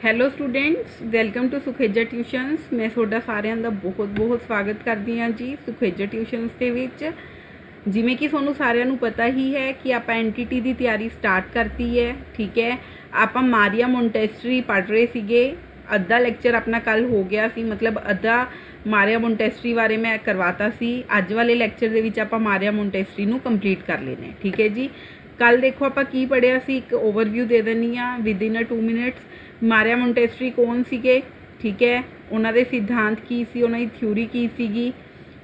Hello students, welcome to Sukheja tuitions. ਮੈਂ ਤੁਹਾਡਾ ਸਾਰਿਆਂ ਦਾ ਬਹੁਤ ਸਵਾਗਤ ਕਰਦੀ ਹਾਂ ਜੀ ਸੁਖੇਜਾ ਟਿਊਸ਼ਨਸ ਦੇ ਵਿੱਚ। ਜਿਵੇਂ ਕਿ ਤੁਹਾਨੂੰ ਸਾਰਿਆਂ ਨੂੰ ਪਤਾ ਹੀ ਹੈ ਕਿ ਆਪਾਂ ਐਨਟੀਟੀ ਦੀ ਤਿਆਰੀ ਸਟਾਰਟ ਕਰਤੀ ਹੈ। ਠੀਕ ਹੈ, ਆਪਾਂ ਮਾਰੀਆ ਮੋਂਟੇਸਰੀ ਪੜ੍ਹ ਰਹੇ ਸੀਗੇ। ਅੱਧਾ ਲੈਕਚਰ ਆਪਣਾ ਕੱਲ ਹੋ ਗਿਆ ਸੀ, ਮਤਲਬ ਅੱਧਾ ਮਾਰੀਆ ਮੋਂਟੇਸਰੀ ਬਾਰੇ ਮੈਂ ਕਰਵਾਤਾ ਸੀ। ਅੱਜ ਵਾਲੇ ਲੈਕਚਰ ਦੇ ਵਿੱਚ ਆਪਾਂ ਮਾਰੀਆ ਮੋਂਟੇਸਰੀ ਨੂੰ ਕੰਪਲੀਟ ਕਰ ਲੈਣੇ। ਠੀਕ ਹੈ ਜੀ, ਕੱਲ ਦੇਖੋ ਆਪਾਂ ਕੀ ਪੜ੍ਹਿਆ ਸੀ, ਇੱਕ ਓਵਰਵਿਊ ਦੇ ਦਿੰਦੀ ਹਾਂ ਵਿਦਿਨ 2 ਮਿੰਟਸ। ਮਾਰੀਆ ਮੋਂਟੇਸਰੀ ਕੌਣ ਸੀਗੇ, ਠੀਕ ਹੈ, ਉਹਨਾਂ ਦੇ ਸਿਧਾਂਤ ਕੀ ਸੀ, ਉਹਨਾਂ ਦੀ ਥਿਊਰੀ ਕੀ ਸੀਗੀ,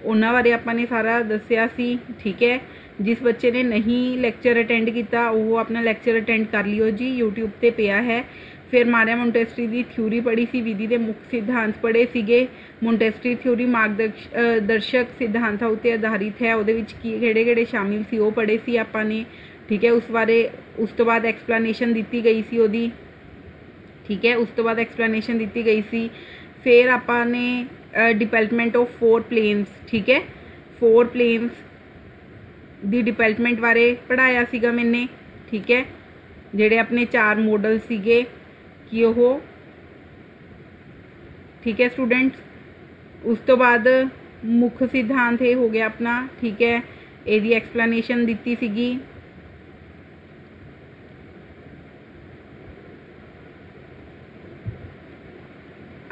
ਉਹਨਾਂ ਬਾਰੇ ਆਪਾਂ ਨੇ ਸਾਰਾ ਦੱਸਿਆ ਸੀ। ਠੀਕ ਹੈ, ਜਿਸ ਬੱਚੇ ਨੇ ਨਹੀਂ ਲੈਕਚਰ ਅਟੈਂਡ ਕੀਤਾ ਉਹ ਆਪਣਾ ਲੈਕਚਰ ਅਟੈਂਡ ਕਰ ਲਿਓ ਜੀ, YouTube ਤੇ ਪਿਆ ਹੈ। ਫਿਰ ਮਾਰੀਆ ਮੋਂਟੇਸਰੀ ਦੀ ਥਿਊਰੀ ਪੜ੍ਹੀ ਸੀ, ਵਿਧੀ ਦੇ ਮੁੱਖ ਸਿਧਾਂਤ ਪੜ੍ਹੇ ਸੀਗੇ। ਮੋਂਟੇਸਰੀ ਥਿਊਰੀ ਮਾਰਗਦਰਸ਼ਕ ਸਿਧਾਂਤਾਂ ਉੱਤੇ ਆਧਾਰਿਤ ਹੈ, ਉਹਦੇ ਵਿੱਚ ਕੀ ਕਿਹੜੇ ਸ਼ਾਮਿਲ ਸੀ ਉਹ ਪੜ੍ਹੇ ਸੀ ਆਪਾਂ ਨੇ। ਠੀਕ ਹੈ, ਉਸ ਬਾਰੇ ਉਸ ਤੋਂ ਬਾਅਦ ਐਕਸਪਲੇਨੇਸ਼ਨ ਦਿੱਤੀ ਗਈ ਸੀ ਉਹਦੀ। ਠੀਕ ਹੈ, ਉਸ ਤੋਂ ਬਾਅਦ ਐਕਸਪਲੇਨੇਸ਼ਨ ਦਿੱਤੀ ਗਈ ਸੀ। ਫਿਰ ਆਪਾਂ ਨੇ ਡਿਵੈਲਪਮੈਂਟ ਆਫ 4 ਪਲੇਨਸ, ਠੀਕ ਹੈ, 4 ਪਲੇਨਸ ਦੀ ਡਿਵੈਲਪਮੈਂਟ ਬਾਰੇ ਪੜ੍ਹਾਇਆ ਸੀਗਾ ਮੈਨੇ। ਠੀਕ ਹੈ, ਜਿਹੜੇ ਆਪਣੇ 4 ਮੋਡਲ ਸੀਗੇ ਕਿ ਉਹ, ਠੀਕ ਹੈ ਸਟੂਡੈਂਟਸ। ਉਸ ਤੋਂ ਬਾਅਦ ਮੁੱਖ ਸਿਧਾਂਤ ਇਹ ਹੋ ਗਿਆ ਆਪਣਾ। ਠੀਕ ਹੈ, ਇਹਦੀ ਐਕਸਪਲੇਨੇਸ਼ਨ ਦਿੱਤੀ ਸੀਗੀ।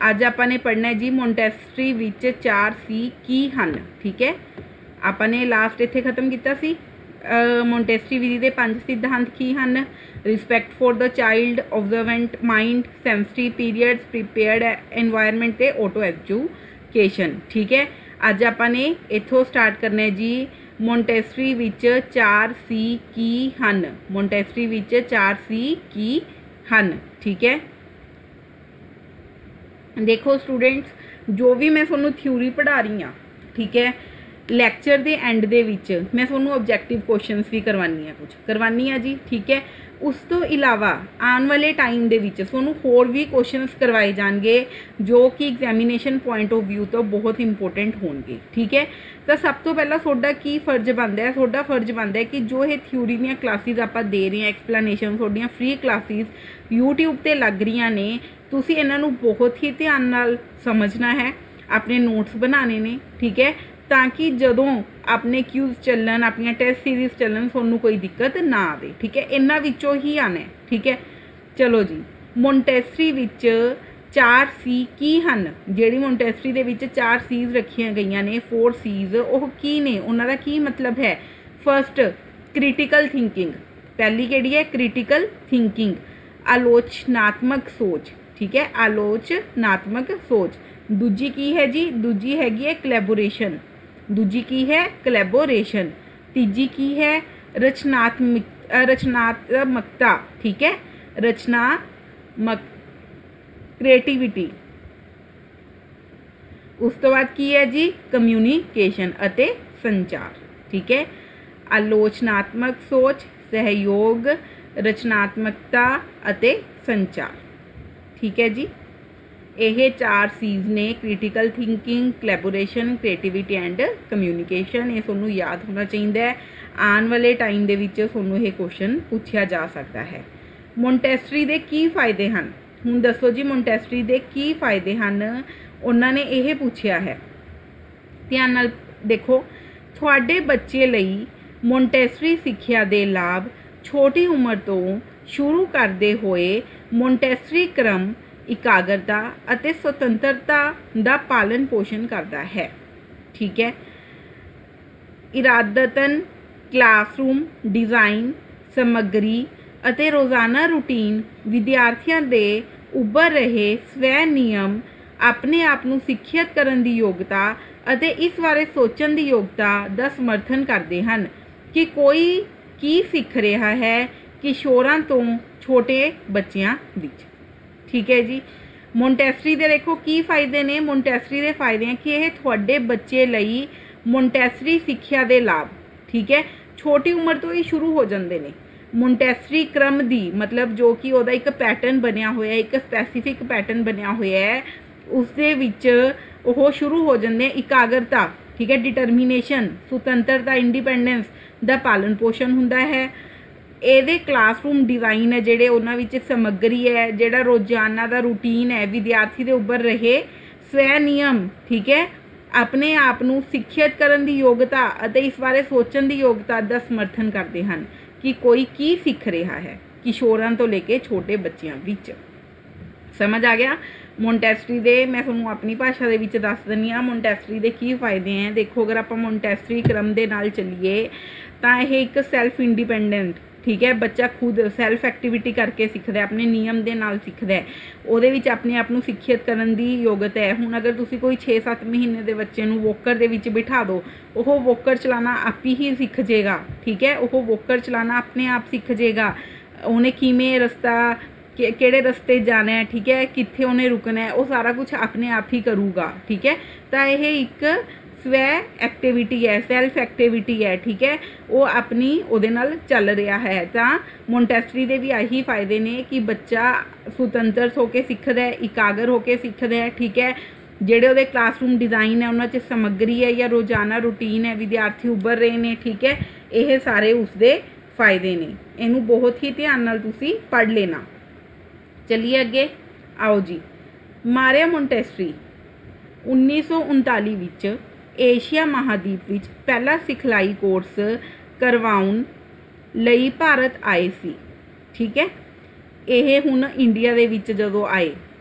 ਅੱਜ ਆਪਾਂ ਨੇ ਪੜ੍ਹਨਾ ਜੀ ਮੋਂਟੇਸਰੀ ਵਿੱਚ 4 ਸੀ ਕੀ ਹਨ। ਠੀਕ ਹੈ, ਆਪਾਂ ਨੇ ਲਾਸਟ ਇੱਥੇ ਖਤਮ ਕੀਤਾ ਸੀ। ਮੋਂਟੇਸਰੀ ਵਿਧੀ ਦੇ 5 ਸਿਧਾਂਤ ਕੀ ਹਨ? Respect for the child, observant mind, sensitive periods, prepared environment ਤੇ ਆਟੋ ਐਜੂਕੇਸ਼ਨ। ਠੀਕ ਹੈ, ਅੱਜ ਆਪਾਂ ਨੇ ਇੱਥੋਂ ਸਟਾਰਟ ਕਰਨਾ ਜੀ। ਮੋਂਟੇਸਰੀ ਵਿੱਚ 4 ਸੀ ਕੀ ਹਨ। ਮੋਂਟੇਸਰੀ ਵਿੱਚ 4 ਸੀ ਕੀ ਹਨ। ਠੀਕ ਹੈ, ਦੇਖੋ ਸਟੂਡੈਂਟਸ, ਜੋ ਵੀ ਮੈਂ ਤੁਹਾਨੂੰ ਥਿਊਰੀ ਪੜ੍ਹਾ ਰਹੀ ਹਾਂ, ਠੀਕ ਹੈ, ਲੈਕਚਰ ਦੇ ਐਂਡ ਦੇ ਵਿੱਚ ਮੈਂ ਤੁਹਾਨੂੰ ਆਬਜੈਕਟਿਵ ਕੁਐਸਚਨਸ ਵੀ ਕੁਝ ਕਰਵਾਨੀ ਆ ਜੀ। ਠੀਕ ਹੈ, ਉਸ ਤੋਂ ਇਲਾਵਾ ਆਉਣ ਵਾਲੇ ਟਾਈਮ ਦੇ ਵਿੱਚ ਤੁਹਾਨੂੰ ਹੋਰ ਵੀ ਕੁਐਸਚਨਸ ਕਰਵਾਏ ਜਾਣਗੇ ਜੋ ਕਿ ਐਗਜ਼ਾਮੀਨੇਸ਼ਨ ਪੁਆਇੰਟ ਆਫ ਵਿਊ ਤੋਂ ਬਹੁਤ ਇੰਪੋਰਟੈਂਟ ਹੋਣਗੇ। ਠੀਕ ਹੈ, ਤਾਂ ਸਭ ਤੋਂ ਪਹਿਲਾਂ ਤੁਹਾਡਾ ਕੀ ਫਰਜ਼ ਬਣਦਾ ਹੈ? ਤੁਹਾਡਾ ਫਰਜ਼ ਬਣਦਾ ਹੈ ਕਿ ਜੋ ਇਹ ਥਿਊਰੀ ਦੀਆਂ ਕਲਾਸਿਸ ਆਪਾਂ ਦੇ ਰਹੇ ਹਾਂ, ਐਕਸਪਲੇਨੇਸ਼ਨ ਤੁਹਾਡੀਆਂ ਫ੍ਰੀ ਕਲਾਸਿਸ YouTube ਤੇ ਲੱਗ ਰਹੀਆਂ ਨੇ, ਤੁਸੀਂ ਇਹਨਾਂ ਨੂੰ ਬਹੁਤ ਹੀ ਧਿਆਨ ਨਾਲ ਸਮਝਣਾ ਹੈ, ਆਪਣੇ ਨੋਟਸ ਬਣਾਉਣੇ ਨੇ। ਠੀਕ ਹੈ, ਤਾਂ ਕਿ ਜਦੋਂ ਆਪਣੇ ਕਿਊਜ਼ ਚੱਲਣ, ਆਪਣੀਆਂ ਟੈਸਟ ਸੀਰੀਜ਼ ਚੱਲਣ, ਤੁਹਾਨੂੰ ਕੋਈ ਦਿੱਕਤ ਨਾ ਆਵੇ। ਠੀਕ ਹੈ, ਇਹਨਾਂ ਵਿੱਚੋਂ ਹੀ ਆਣਾ। ਠੀਕ ਹੈ, ਚਲੋ ਜੀ, ਮੋਂਟੇਸਰੀ ਵਿੱਚ 4 ਸੀ ਕੀ ਹਨ? ਜਿਹੜੀ ਮੋਂਟੇਸਰੀ ਦੇ ਵਿੱਚ 4 ਸੀਜ਼ ਰੱਖੀਆਂ ਗਈਆਂ ਨੇ, 4 ਸੀਜ਼, ਉਹ ਕੀ ਨੇ, ਉਹਨਾਂ ਦਾ ਕੀ ਮਤਲਬ ਹੈ? First, critical thinking. ਪਹਿਲੀ ਕਿਹੜੀ ਹੈ? ਕ੍ਰਿਟੀਕਲ ਥਿੰਕਿੰਗ, ਆਲੋਚਨਾਤਮਕ ਸੋਚ। ਠੀਕ ਹੈ, ਆਲੋਚਨਾਤਮਕ ਸੋਚ। ਦੂਜੀ ਕੀ ਹੈ ਜੀ? ਦੂਜੀ ਹੈਗੀ ਹੈ ਕੋਲੈਬੋਰੇਸ਼ਨ। ਦੂਜੀ ਕੀ ਹੈ? ਕੋਲੈਬੋਰੇਸ਼ਨ। ਤੀਜੀ ਕੀ ਹੈ? ਰਚਨਾਤਮਕਤਾ। ਠੀਕ ਹੈ, ਕ੍ਰੀਏਟੀਵਿਟੀ। ਉਸ ਤੋਂ ਬਾਅਦ ਕੀ ਹੈ ਜੀ? ਕਮਿਊਨੀਕੇਸ਼ਨ ਅਤੇ ਸੰਚਾਰ। ਠੀਕ ਹੈ, ਆਲੋਚਨਾਤਮਕ ਸੋਚ, ਸਹਿਯੋਗ, ਰਚਨਾਤਮਕਤਾ ਅਤੇ ਸੰਚਾਰ। ਠੀਕ ਹੈ ਜੀ, ਇਹ 4 ਸੀਜ਼ ਨੇ, critical thinking, collaboration, creativity and communication. ਇਹ ਤੁਹਾਨੂੰ ਯਾਦ ਹੋਣਾ ਚਾਹੀਦਾ ਹੈ। ਆਉਣ ਵਾਲੇ ਟਾਈਮ ਦੇ ਵਿੱਚ ਤੁਹਾਨੂੰ ਇਹ ਕੁਐਸਚਨ ਪੁੱਛਿਆ ਜਾ ਸਕਦਾ ਹੈ। ਮੋਂਟੇਸਰੀ ਦੇ ਕੀ ਫਾਇਦੇ ਹਨ? ਹੁਣ ਦੱਸੋ ਜੀ, ਮੋਂਟੇਸਰੀ ਦੇ ਕੀ ਫਾਇਦੇ ਹਨ? ਉਹਨਾਂ ਨੇ ਇਹ ਪੁੱਛਿਆ ਹੈ, ਧਿਆਨ ਨਾਲ ਦੇਖੋ। ਤੁਹਾਡੇ ਬੱਚੇ ਲਈ ਮੋਂਟੇਸਰੀ ਸਿੱਖਿਆ ਦੇ ਲਾਭ ਛੋਟੀ ਉਮਰ ਤੋਂ ਸ਼ੁਰੂ ਕਰਦੇ ਹੋਏ ਮੋਂਟੇਸਰੀ ਕ੍ਰਮ ਇਕਾਗਰਤਾ ਅਤੇ ਸੁਤੰਤਰਤਾ ਦਾ ਪਾਲਣ ਪੋਸ਼ਣ ਕਰਦਾ ਹੈ। ਠੀਕ ਹੈ, ਇਰਾਦਤਨ ਕਲਾਸਰੂਮ ਡਿਜ਼ਾਈਨ, ਸਮੱਗਰੀ ਅਤੇ ਰੋਜ਼ਾਨਾ ਰੂਟੀਨ ਵਿਦਿਆਰਥੀਆਂ ਦੇ ਉੱਭਰ ਰਹੇ ਸਵੈ ਨਿਯਮ, ਆਪਣੇ ਆਪ ਨੂੰ ਸਿੱਖਿਅਤ ਕਰਨ ਦੀ ਯੋਗਤਾ ਅਤੇ ਇਸ ਬਾਰੇ ਸੋਚਣ ਦੀ ਯੋਗਤਾ ਦਾ ਸਮਰਥਨ ਕਰਦੇ ਹਨ ਕਿ ਕੋਈ ਕੀ ਸਿੱਖ ਰਿਹਾ ਹੈ ਕਿਸ਼ੋਰਾਂ ਤੋਂ ਛੋਟੇ ਬੱਚਿਆਂ ਵਿੱਚ। ਠੀਕ ਹੈ ਜੀ, ਮੋਂਟੇਸਰੀ ਦੇ ਦੇਖੋ ਕੀ ਫਾਇਦੇ ਨੇ। ਮੋਂਟੇਸਰੀ ਦੇ ਫਾਇਦੇ ਹੈ ਕਿ ਇਹ ਤੁਹਾਡੇ ਬੱਚੇ ਲਈ ਮੋਂਟੇਸਰੀ ਸਿੱਖਿਆ ਦੇ ਲਾਭ, ਠੀਕ ਹੈ, ਛੋਟੀ ਉਮਰ ਤੋਂ ਹੀ ਸ਼ੁਰੂ ਹੋ ਜਾਂਦੇ ਨੇ। ਮੋਂਟੇਸਰੀ ਕ੍ਰਮ ਦੀ ਮਤਲਬ ਜੋ ਕਿ ਉਹਦਾ ਇੱਕ ਪੈਟਰਨ ਬਣਿਆ ਹੋਇਆ, ਇੱਕ ਸਪੈਸੀਫਿਕ ਪੈਟਰਨ ਬਣਿਆ ਹੋਇਆ ਹੈ, ਉਸ ਦੇ ਵਿੱਚ ਉਹ ਸ਼ੁਰੂ ਹੋ ਜਾਂਦੇ। ਇਕਾਗਰਤਾ, ਠੀਕ ਹੈ, ਡਿਟਰਮੀਨੇਸ਼ਨ, ਸੁਤੰਤਰਤਾ, ਇੰਡੀਪੈਂਡੈਂਸ ਦਾ ਪਾਲਣ ਪੋਸ਼ਣ ਹੁੰਦਾ ਹੈ। ਇਹਦੇ ਕਲਾਸਰੂਮ ਡਿਜ਼ਾਈਨ ਹੈ ਜਿਹੜੇ ਉਹਨਾਂ ਵਿੱਚ ਸਮੱਗਰੀ ਹੈ, ਜਿਹੜਾ ਰੋਜ਼ਾਨਾ ਦਾ ਰੂਟੀਨ ਹੈ, ਵਿਦਿਆਰਥੀ ਦੇ ਉੱਪਰ ਰਹੇ ਸਵੈ ਨਿਯਮ, ਠੀਕ ਹੈ, ਆਪਣੇ ਆਪ ਨੂੰ ਸਿੱਖਿਅਤ ਕਰਨ ਦੀ ਯੋਗਤਾ ਅਤੇ ਇਸ ਬਾਰੇ ਸੋਚਣ ਦੀ ਯੋਗਤਾ ਦਾ ਸਮਰਥਨ ਕਰਦੇ ਹਨ ਕਿ ਕੋਈ ਕੀ ਸਿੱਖ ਰਿਹਾ ਹੈ ਕਿਸ਼ੋਰਾਂ ਤੋਂ ਲੈ ਕੇ ਛੋਟੇ ਬੱਚਿਆਂ ਵਿੱਚ। ਸਮਝ ਆ ਗਿਆ। ਮੋਂਟੈਸਰੀ ਦੇ ਮੈਂ ਤੁਹਾਨੂੰ ਆਪਣੀ ਭਾਸ਼ਾ ਦੇ ਵਿੱਚ ਦੱਸ ਦਿੰਦੀ ਹਾਂ ਮੋਂਟੈਸਰੀ ਦੇ ਕੀ ਫਾਇਦੇ ਹੈ। ਦੇਖੋ, ਅਗਰ ਆਪਾਂ ਮੋਂਟੈਸਰੀ ਕ੍ਰਮ ਦੇ ਨਾਲ ਚੱਲੀਏ ਤਾਂ ਇਹ ਇੱਕ ਸੈਲਫ ਇੰਡੀਪੈਂਡੈਂਟ, ਠੀਕ ਹੈ, ਬੱਚਾ ਖੁਦ ਸੈਲਫ ਐਕਟੀਵਿਟੀ ਕਰਕੇ ਸਿੱਖਦਾ, ਆਪਣੇ ਨਿਯਮ ਦੇ ਨਾਲ ਸਿੱਖਦਾ, ਉਹਦੇ ਵਿੱਚ ਆਪਣੇ ਆਪ ਨੂੰ ਸਿੱਖਿਅਤ ਕਰਨ ਦੀ ਯੋਗਤਾ ਹੈ। ਹੁਣ ਅਗਰ ਤੁਸੀਂ ਕੋਈ 6-7 ਮਹੀਨੇ ਦੇ ਬੱਚੇ ਨੂੰ ਵੋਕਰ ਦੇ ਵਿੱਚ ਬਿਠਾ ਦਿਓ, ਉਹ ਵੋਕਰ ਚਲਾਉਣਾ ਆਪ ਹੀ ਸਿੱਖ ਜਾਏਗਾ, ਠੀਕ ਹੈ, ਉਹ ਵੋਕਰ ਚਲਾਉਣਾ ਆਪਣੇ ਆਪ ਸਿੱਖ ਜਾਏਗਾ। ਉਹਨੇ ਕਿਵੇਂ ਰਸਤਾ ਕਿਹੜੇ ਰਸਤੇ ਜਾਣਾ ਹੈ, ਠੀਕ ਹੈ, ਕਿੱਥੇ ਉਹਨੇ ਰੁਕਣਾ ਹੈ, ਉਹ ਸਾਰਾ ਕੁਝ ਆਪਣੇ ਆਪ ਹੀ ਕਰੂਗਾ, ਠੀਕ ਹੈ। ਤਾਂ ਇਹ ਇੱਕ ਸਵੈ ਐਕਟੀਵਿਟੀ ਹੈ, ਸੈਲਫ ਐਕਟੀਵਿਟੀ ਹੈ, ਠੀਕ ਹੈ, ਉਹ ਆਪਣੀ ਉਹਦੇ ਨਾਲ ਚੱਲ ਰਿਹਾ ਹੈ। ਤਾਂ ਮੋਂਟੈਸਰੀ ਦੇ ਵੀ ਆਹੀ ਫਾਇਦੇ ਨੇ ਕਿ ਬੱਚਾ ਸੁਤੰਤਰ ਹੋ ਕੇ ਸਿੱਖਦਾ ਹੈ, ਇਕਾਗਰ ਹੋ ਕੇ ਸਿੱਖਦਾ ਹੈ, ਠੀਕ ਹੈ। ਜਿਹੜੇ ਉਹਦੇ ਕਲਾਸਰੂਮ ਡਿਜ਼ਾਈਨ ਹੈ ਉਹਨਾਂ 'ਚ ਸਮੱਗਰੀ ਹੈ ਜਾਂ ਰੋਜ਼ਾਨਾ ਰੂਟੀਨ ਹੈ, ਵਿਦਿਆਰਥੀ ਉੱਭਰ ਰਹੇ ਨੇ, ਠੀਕ ਹੈ, ਇਹ ਸਾਰੇ ਉਸਦੇ ਫਾਇਦੇ ਨੇ। ਇਹਨੂੰ ਬਹੁਤ ਹੀ ਧਿਆਨ ਨਾਲ ਤੁਸੀਂ ਪੜ੍ਹ ਲੈਣਾ। ਚਲਿਏ ਅੱਗੇ, ਆਓ ਜੀ। ਮਾਰੀਆ ਮੋਂਟੈਸਰੀ 1939 ਵਿੱਚ ਏਸ਼ੀਆ ਮਹਾਦੀਪ ਵਿੱਚ ਪਹਿਲਾ ਸਿਖਲਾਈ ਕੋਰਸ ਕਰਵਾਉਣ ਲਈ ਭਾਰਤ ਆਏ ਸੀ, ਠੀਕ ਹੈ। ਇਹ ਹੁਣ ਇੰਡੀਆ ਦੇ ਵਿੱਚ ਜਦੋਂ ਆਏ,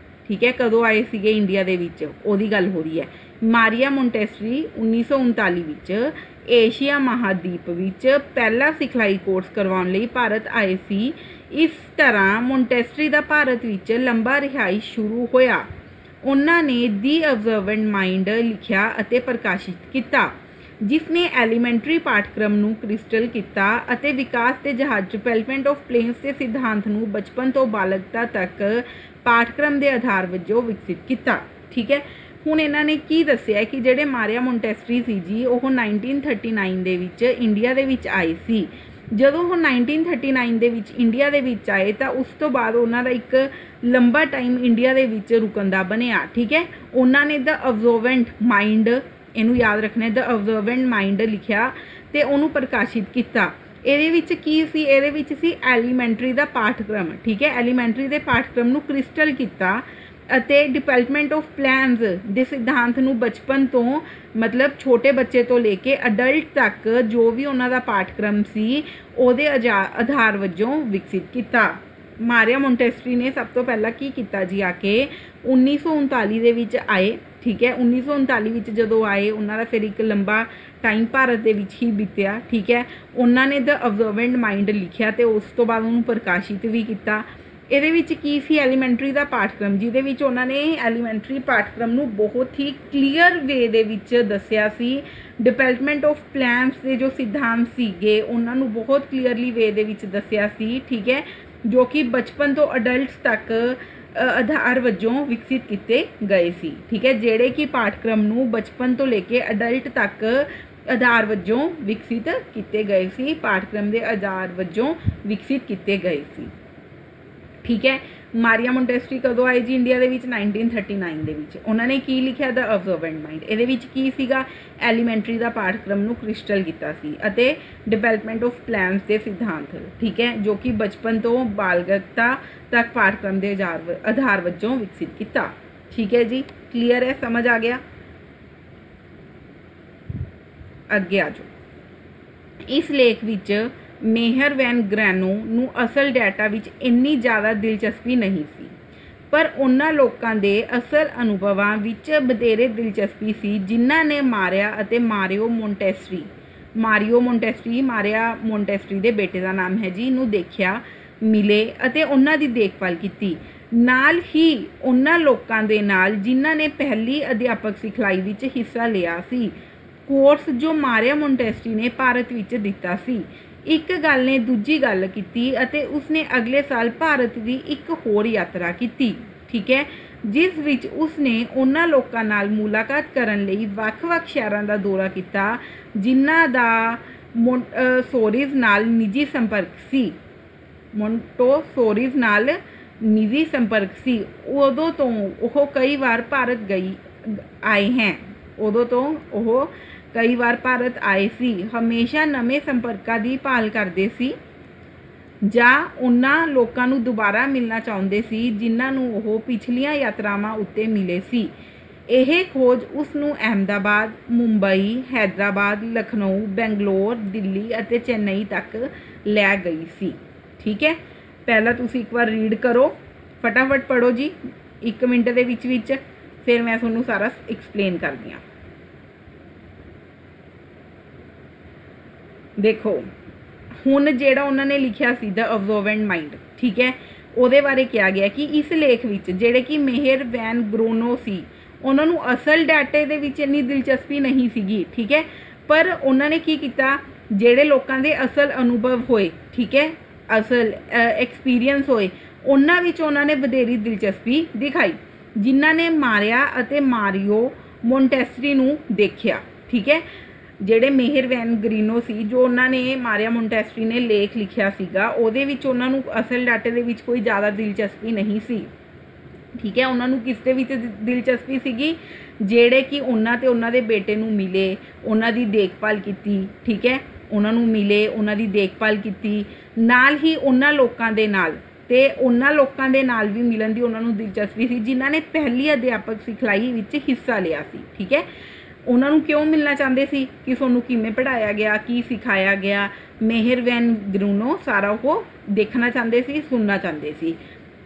ਠੀਕ ਹੈ, ਕਦੋਂ ਆਏ ਸੀਗੇ ਇੰਡੀਆ ਦੇ ਵਿੱਚ ਉਹਦੀ ਗੱਲ ਹੋ ਰਹੀ ਹੈ। ਮਾਰੀਆ ਮੋਂਟੈਸਰੀ 1939 ਵਿੱਚ ਏਸ਼ੀਆ ਮਹਾਦੀਪ ਵਿੱਚ ਪਹਿਲਾ ਸਿਖਲਾਈ ਕੋਰਸ ਕਰਵਾਉਣ ਲਈ ਭਾਰਤ ਆਏ ਸੀ। ਇਸ ਤਰ੍ਹਾਂ ਮੋਂਟੈਸਰੀ ਦਾ ਭਾਰਤ ਵਿੱਚ ਲੰਬਾ ਰਿਹਾਇਸ਼ ਸ਼ੁਰੂ ਹੋਇਆ। ਉਹਨਾਂ ਨੇ ਦੀ ਅਬਜ਼ਰਵੈਂਟ ਮਾਈਂਡ ਲਿਖਿਆ ਅਤੇ ਪ੍ਰਕਾਸ਼ਿਤ ਕੀਤਾ, ਜਿਸ ਨੇ ਐਲੀਮੈਂਟਰੀ ਪਾਠਕ੍ਰਮ ਨੂੰ ਕ੍ਰਿਸਟਲ ਕੀਤਾ ਅਤੇ ਵਿਕਾਸ ਦੇ ਜਹਾਜ਼ ਡਿਵੈਲਪਮੈਂਟ ਆਫ ਪਲੇਨਸ ਦੇ ਸਿਧਾਂਤ ਨੂੰ ਬਚਪਨ ਤੋਂ ਬਾਲਗਤਾ ਤੱਕ ਪਾਠਕ੍ਰਮ ਦੇ ਆਧਾਰ ਵਜੋਂ ਵਿਕਸਿਤ ਕੀਤਾ, ਠੀਕ ਹੈ। ਹੁਣ ਇਹਨਾਂ ਨੇ ਕੀ ਦੱਸਿਆ ਕਿ ਜਿਹੜੇ ਮਾਰੀਆ ਮੋਂਟੈਸਰੀ ਸੀ ਜੀ, ਉਹ 1939 ਦੇ ਵਿੱਚ ਇੰਡੀਆ ਦੇ ਵਿੱਚ ਆਏ ਸੀ। ਜਦੋਂ ਉਹ 1939 ਦੇ ਵਿੱਚ ਇੰਡੀਆ ਦੇ ਵਿੱਚ ਆਏ ਤਾਂ ਉਸ ਤੋਂ ਬਾਅਦ ਉਹਨਾਂ ਦਾ ਇੱਕ ਲੰਬਾ ਟਾਈਮ ਇੰਡੀਆ ਦੇ ਵਿੱਚ ਰੁਕਣ ਦਾ ਬਣਿਆ, ਠੀਕ ਹੈ। ਉਹਨਾਂ ਨੇ ਦ ਅਬਜ਼ਰਵੈਂਟ ਮਾਈਂਡ, ਇਹਨੂੰ ਯਾਦ ਰੱਖਣਾ, ਦ ਅਬਜ਼ਰਵੈਂਟ ਮਾਈਂਡ ਲਿਖਿਆ ਤੇ ਉਹਨੂੰ ਪ੍ਰਕਾਸ਼ਿਤ ਕੀਤਾ। ਇਹਦੇ ਵਿੱਚ ਕੀ ਸੀ? ਇਹਦੇ ਵਿੱਚ ਸੀ ਐਲੀਮੈਂਟਰੀ ਦਾ ਪਾਠਕ੍ਰਮ, ਠੀਕ ਹੈ, ਐਲੀਮੈਂਟਰੀ ਦੇ ਪਾਠਕ੍ਰਮ ਨੂੰ ਕ੍ਰਿਸਟਲ ਕੀਤਾ ਅਤੇ ਡਿਵੈਲਪਮੈਂਟ ਆਫ ਪਲੈਨਸ ਦੇ ਸਿਧਾਂਤ ਨੂੰ ਬਚਪਨ ਤੋਂ, ਮਤਲਬ ਛੋਟੇ ਬੱਚੇ ਤੋਂ ਲੈ ਕੇ ਅਡਲਟ ਤੱਕ ਜੋ ਵੀ ਉਹਨਾਂ ਦਾ ਪਾਠਕ੍ਰਮ ਸੀ ਉਹਦੇ ਆਧਾਰ ਵਜੋਂ ਵਿਕਸਿਤ ਕੀਤਾ। ਮਾਰੀਆ ਮੋਂਟੈਸਰੀ ਨੇ ਸਭ ਤੋਂ ਪਹਿਲਾਂ ਕੀ ਕੀਤਾ ਜੀ, ਆ ਕੇ 1939 ਦੇ ਵਿੱਚ ਆਏ, ਠੀਕ ਹੈ। 1939 ਵਿੱਚ ਜਦੋਂ ਆਏ ਉਹਨਾਂ ਦਾ ਫਿਰ ਇੱਕ ਲੰਬਾ ਟਾਈਮ ਭਾਰਤ ਦੇ ਵਿੱਚ ਹੀ ਬੀਤਿਆ, ਠੀਕ ਹੈ। ਉਹਨਾਂ ਨੇ ਦ ਅਬਜ਼ਰਵੈਂਟ ਮਾਈਂਡ ਲਿਖਿਆ ਤੇ ਉਸ ਤੋਂ ਬਾਅਦ ਉਹਨੂੰ ਪ੍ਰਕਾਸ਼ਿਤ ਵੀ ਕੀਤਾ। ਇਹਦੇ ਵਿੱਚ ਕੀ ਸੀ? ਐਲੀਮੈਂਟਰੀ ਦਾ ਪਾਠਕ੍ਰਮ, ਜਿਹਦੇ ਵਿੱਚ ਉਹਨਾਂ ਨੇ ਐਲੀਮੈਂਟਰੀ ਪਾਠਕ੍ਰਮ ਨੂੰ ਬਹੁਤ ਹੀ ਕਲੀਅਰ ਵੇ ਦੇ ਵਿੱਚ ਦੱਸਿਆ ਸੀ। ਡਿਵੈਲਪਮੈਂਟ ਆਫ ਪਲੈਨਸ ਦੇ ਜੋ ਸਿਧਾਂਤ ਸੀਗੇ ਉਹਨਾਂ ਨੂੰ ਬਹੁਤ ਕਲੀਅਰਲੀ ਵੇ ਦੇ ਵਿੱਚ ਦੱਸਿਆ ਸੀ, ਠੀਕ ਹੈ, ਜੋ ਕਿ ਬਚਪਨ ਤੋਂ ਅਡਲਟਸ ਤੱਕ ਆਧਾਰ ਵਜੋਂ ਵਿਕਸਿਤ ਕੀਤੇ ਗਏ ਸੀ, ਠੀਕ ਹੈ। ਜਿਹੜੇ ਕਿ ਪਾਠਕ੍ਰਮ ਨੂੰ ਬਚਪਨ ਤੋਂ ਲੈ ਕੇ ਅਡਲਟ ਤੱਕ ਆਧਾਰ ਵਜੋਂ ਵਿਕਸਿਤ ਕੀਤੇ ਗਏ ਸੀ, ਪਾਠਕ੍ਰਮ ਦੇ ਆਧਾਰ ਵਜੋਂ ਵਿਕਸਿਤ ਕੀਤੇ ਗਏ ਸੀ, ਠੀਕ ਹੈ। ਮਾਰੀਆ ਮੋਂਟੈਸਰੀ ਕਦੋਂ ਆਏ ਜੀ ਇੰਡੀਆ ਦੇ ਵਿੱਚ? 1939 ਦੇ ਵਿੱਚ। ਉਹਨਾਂ ਨੇ ਕੀ ਲਿਖਿਆ? ਦ ਅਬਜ਼ਰਵੈਂਟ ਮਾਈਂਡ। ਇਹਦੇ ਵਿੱਚ ਕੀ ਸੀਗਾ? ਐਲੀਮੈਂਟਰੀ ਦਾ ਪਾਠਕ੍ਰਮ ਨੂੰ ਕ੍ਰਿਸਟਲ ਕੀਤਾ ਸੀ ਅਤੇ ਡਿਵੈਲਪਮੈਂਟ ਆਫ ਪਲੈਨਸ ਦੇ ਸਿਧਾਂਤ, ਠੀਕ ਹੈ, ਜੋ ਕਿ ਬਚਪਨ ਤੋਂ ਬਾਲਗਤਾ ਤੱਕ ਪਾਠਕ੍ਰਮ ਦੇ ਆਧਾਰ ਵਜੋਂ ਵਿਕਸਿਤ ਕੀਤਾ, ਠੀਕ ਹੈ ਜੀ। ਕਲੀਅਰ ਹੈ? ਸਮਝ ਆ ਗਿਆ? ਅੱਗੇ ਆ ਜਾਓ। ਇਸ ਲੇਖ ਵਿੱਚ ਮੇਹਰ ਵੈਨ ਗ੍ਰੈਨੋ ਨੂੰ ਅਸਲ ਡਾਟਾ ਵਿੱਚ ਇੰਨੀ ਜ਼ਿਆਦਾ ਦਿਲਚਸਪੀ ਨਹੀਂ ਸੀ, ਪਰ ਉਹਨਾਂ ਲੋਕਾਂ ਦੇ ਅਸਲ ਅਨੁਭਵਾਂ ਵਿੱਚ ਵਧੇਰੇ ਦਿਲਚਸਪੀ ਸੀ ਜਿਨ੍ਹਾਂ ਨੇ ਮਾਰੀਆ ਅਤੇ ਮਾਰੀਆ ਮੋਂਟੈਸਰੀ ਦੇ ਬੇਟੇ ਦਾ ਨਾਮ ਹੈ ਜੀ, ਨੂੰ ਦੇਖਿਆ, ਮਿਲੇ ਅਤੇ ਉਹਨਾਂ ਦੀ ਦੇਖਭਾਲ ਕੀਤੀ। ਨਾਲ ਹੀ ਉਹਨਾਂ ਲੋਕਾਂ ਦੇ ਨਾਲ ਜਿਨ੍ਹਾਂ ਨੇ ਪਹਿਲੀ ਅਧਿਆਪਕ ਸਿਖਲਾਈ ਵਿੱਚ ਹਿੱਸਾ ਲਿਆ ਸੀ, ਕੋਰਸ ਜੋ ਮਾਰੀਆ ਮੋਂਟੈਸਰੀ ਨੇ ਭਾਰਤ ਵਿੱਚ ਦਿੱਤਾ ਸੀ। ਇੱਕ ਗੱਲ ਨੇ ਦੂਜੀ ਗੱਲ ਕੀਤੀ ਅਤੇ ਉਸਨੇ ਅਗਲੇ ਸਾਲ ਭਾਰਤ ਦੀ ਇੱਕ ਹੋਰ ਯਾਤਰਾ ਕੀਤੀ, ਠੀਕ ਹੈ, ਜਿਸ ਵਿੱਚ ਉਸਨੇ ਉਹਨਾਂ ਲੋਕਾਂ ਨਾਲ ਮੁਲਾਕਾਤ ਕਰਨ ਲਈ ਵੱਖ-ਵੱਖ ਸ਼ਹਿਰਾਂ ਦਾ ਦੌਰਾ ਕੀਤਾ ਜਿਨ੍ਹਾਂ ਦਾ ਮੋਂਟੇਸੋਰੀਜ਼ ਨਾਲ ਨਿੱਜੀ ਸੰਪਰਕ ਸੀ। ਉਦੋਂ ਤੋਂ ਉਹ ਕਈ ਵਾਰ ਭਾਰਤ ਆਏ ਸੀ, ਹਮੇਸ਼ਾ ਨਵੇਂ ਸੰਪਰਕਾਂ ਦੀ ਭਾਲ ਕਰਦੇ ਸੀ ਜਾਂ ਉਹਨਾਂ ਲੋਕਾਂ ਨੂੰ ਦੁਬਾਰਾ ਮਿਲਣਾ ਚਾਹੁੰਦੇ ਸੀ ਜਿਨ੍ਹਾਂ ਨੂੰ ਉਹ ਪਿਛਲੀਆਂ ਯਾਤਰਾਵਾਂ ਉੱਤੇ ਮਿਲੇ ਸੀ। ਇਹ ਖੋਜ ਉਸ ਨੂੰ ਅਹਿਮਦਾਬਾਦ, ਮੁੰਬਈ, ਹੈਦਰਾਬਾਦ, ਲਖਨਊ, ਬੈਂਗਲੋਰ, ਦਿੱਲੀ ਅਤੇ ਚੇਨਈ ਤੱਕ ਲੈ ਗਈ ਸੀ। ਠੀਕ ਹੈ, ਪਹਿਲਾਂ ਤੁਸੀਂ ਇੱਕ ਵਾਰ ਰੀਡ ਕਰੋ, ਫਟਾਫਟ ਪੜ੍ਹੋ ਜੀ 1 ਮਿੰਟ ਦੇ ਵਿੱਚ, ਫਿਰ ਮੈਂ ਤੁਹਾਨੂੰ ਸਾਰਾ ਐਕਸਪਲੇਨ ਕਰਦੀ ਹਾਂ। ਦੇਖੋ ਹੁਣ ਜਿਹੜਾ ਉਹਨਾਂ ਨੇ ਲਿਖਿਆ ਸੀ ਦ ਅਬਜ਼ਰਵੈਂਟ ਮਾਈਂਡ, ਠੀਕ ਹੈ, ਉਹਦੇ ਬਾਰੇ ਕਿਹਾ ਗਿਆ ਕਿ ਇਸ ਲੇਖ ਵਿੱਚ ਜਿਹੜੇ ਕਿ ਮੇਹਰ ਵੈਨ ਗਰੋਨੋ ਸੀ ਉਹਨਾਂ ਨੂੰ ਅਸਲ ਡਾਟੇ ਦੇ ਵਿੱਚ ਇੰਨੀ ਦਿਲਚਸਪੀ ਨਹੀਂ ਸੀਗੀ। ਠੀਕ ਹੈ, ਪਰ ਉਹਨਾਂ ਨੇ ਕੀ ਕੀਤਾ, ਜਿਹੜੇ ਲੋਕਾਂ ਦੇ ਅਸਲ ਅਨੁਭਵ ਹੋਏ, ਠੀਕ ਹੈ, ਅਸਲ ਐਕਸਪੀਰੀਅੰਸ ਹੋਏ, ਉਹਨਾਂ ਵਿੱਚ ਉਹਨਾਂ ਨੇ ਵਧੇਰੀ ਦਿਲਚਸਪੀ ਦਿਖਾਈ, ਜਿਨ੍ਹਾਂ ਨੇ ਮਾਰਿਆ ਅਤੇ ਮਾਰੀਓ ਮੋਂਟੈਸਰੀ ਨੂੰ ਦੇਖਿਆ। ਠੀਕ ਹੈ, ਜਿਹੜੇ ਮੇਹਰ ਵੈਨ ਗਰੀਨੋ ਸੀ, ਜੋ ਉਹਨਾਂ ਨੇ ਮਾਰੀਆ ਮੋਂਟੈਸਰੀ ਨੇ ਲੇਖ ਲਿਖਿਆ ਸੀਗਾ, ਉਹਦੇ ਵਿੱਚ ਉਹਨਾਂ ਨੂੰ ਅਸਲ ਡਾਟੇ ਦੇ ਵਿੱਚ ਕੋਈ ਜ਼ਿਆਦਾ ਦਿਲਚਸਪੀ ਨਹੀਂ ਸੀ। ਠੀਕ ਹੈ, ਉਹਨਾਂ ਨੂੰ ਕਿਸ ਦੇ ਵਿੱਚ ਦਿਲਚਸਪੀ ਸੀਗੀ, ਜਿਹੜੇ ਕਿ ਉਹਨਾਂ ਤੇ ਉਹਨਾਂ ਦੇ ਬੇਟੇ ਨੂੰ ਮਿਲੇ, ਉਹਨਾਂ ਦੀ ਦੇਖਭਾਲ ਕੀਤੀ। ਠੀਕ ਹੈ, ਉਹਨਾਂ ਨੂੰ ਮਿਲੇ, ਉਹਨਾਂ ਦੀ ਦੇਖਭਾਲ ਕੀਤੀ, ਨਾਲ ਹੀ ਉਹਨਾਂ ਲੋਕਾਂ ਦੇ ਨਾਲ ਤੇ ਉਹਨਾਂ ਲੋਕਾਂ ਦੇ ਨਾਲ ਵੀ ਮਿਲਣ ਦੀ ਉਹਨਾਂ ਨੂੰ ਦਿਲਚਸਪੀ ਸੀ ਜਿਨ੍ਹਾਂ ਨੇ ਪਹਿਲੀ ਅਧਿਆਪਕ ਸਿਖਲਾਈ ਵਿੱਚ ਹਿੱਸਾ ਲਿਆ ਸੀ। ਠੀਕ ਹੈ, ਉਹਨਾਂ ਨੂੰ ਕਿਉਂ ਮਿਲਣਾ ਚਾਹੁੰਦੇ ਸੀ ਕਿ ਤੁਹਾਨੂੰ ਕਿਵੇਂ ਪੜ੍ਹਾਇਆ ਗਿਆ, ਕੀ ਸਿਖਾਇਆ ਗਿਆ, ਮੇਹਰ ਵੈਨ ਗਰੂਨੋ ਸਾਰਾ ਉਹ ਦੇਖਣਾ ਚਾਹੁੰਦੇ ਸੀ, ਸੁਣਨਾ ਚਾਹੁੰਦੇ ਸੀ।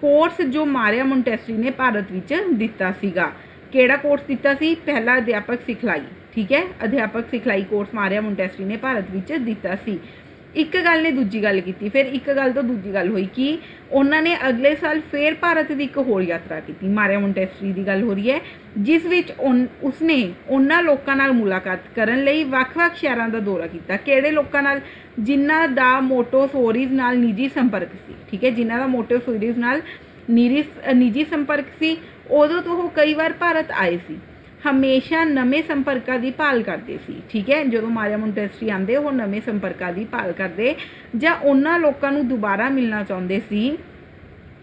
ਕੋਰਸ ਜੋ ਮਾਰੀਆ ਮੋਂਟੈਸਰੀ ਨੇ ਭਾਰਤ ਵਿੱਚ ਦਿੱਤਾ ਸੀਗਾ, ਕਿਹੜਾ ਕੋਰਸ ਦਿੱਤਾ ਸੀ, ਪਹਿਲਾ ਅਧਿਆਪਕ ਸਿਖਲਾਈ। ਠੀਕ ਹੈ, ਅਧਿਆਪਕ ਸਿਖਲਾਈ ਕੋਰਸ ਮਾਰੀਆ ਮੋਂਟੈਸਰੀ ਨੇ ਭਾਰਤ ਵਿੱਚ ਦਿੱਤਾ ਸੀ। ਇੱਕ ਗੱਲ ਨੇ ਦੂਜੀ ਗੱਲ ਕੀਤੀ, ਫਿਰ ਇੱਕ ਗੱਲ ਤੋਂ ਦੂਜੀ ਗੱਲ ਹੋਈ ਕਿ ਉਹਨਾਂ ਨੇ ਅਗਲੇ ਸਾਲ ਫਿਰ ਭਾਰਤ ਦੀ ਇੱਕ ਹੋਰ ਯਾਤਰਾ ਕੀਤੀ। ਮਾਰੀਆ ਮੋਂਟੈਸਰੀ ਦੀ ਗੱਲ ਹੋ ਰਹੀ ਹੈ, ਜਿਸ ਵਿੱਚ ਉਸਨੇ ਉਹਨਾਂ ਲੋਕਾਂ ਨਾਲ ਮੁਲਾਕਾਤ ਕਰਨ ਲਈ ਵੱਖ-ਵੱਖ ਸ਼ਹਿਰਾਂ ਦਾ ਦੌਰਾ ਕੀਤਾ। ਕਿਹੜੇ ਲੋਕਾਂ ਨਾਲ, ਜਿਨ੍ਹਾਂ ਦਾ ਮੋਂਟੇਸੋਰੀਜ਼ ਨਾਲ ਨਿੱਜੀ ਸੰਪਰਕ ਸੀ। ਠੀਕ ਹੈ, ਜਿਨ੍ਹਾਂ ਦਾ ਮੋਂਟੇਸੋਰੀਜ਼ ਨਾਲ ਨਿੱਜੀ ਸੰਪਰਕ ਸੀ। ਉਦੋਂ ਤੋਂ ਉਹ ਕਈ ਵਾਰ ਭਾਰਤ ਆਏ ਸੀ, ਹਮੇਸ਼ਾ ਨਵੇਂ ਸੰਪਰਕਾਂ ਦੀ ਭਾਲ ਕਰਦੇ ਸੀ। ਠੀਕ ਹੈ, ਜਦੋਂ ਮਾਰੀਆ ਮੋਂਟੈਸਰੀ ਆਉਂਦੇ ਉਹ ਨਵੇਂ ਸੰਪਰਕਾਂ ਦੀ ਭਾਲ ਕਰਦੇ ਜਾਂ ਉਹਨਾਂ ਲੋਕਾਂ ਨੂੰ ਦੁਬਾਰਾ ਮਿਲਣਾ ਚਾਹੁੰਦੇ ਸੀ,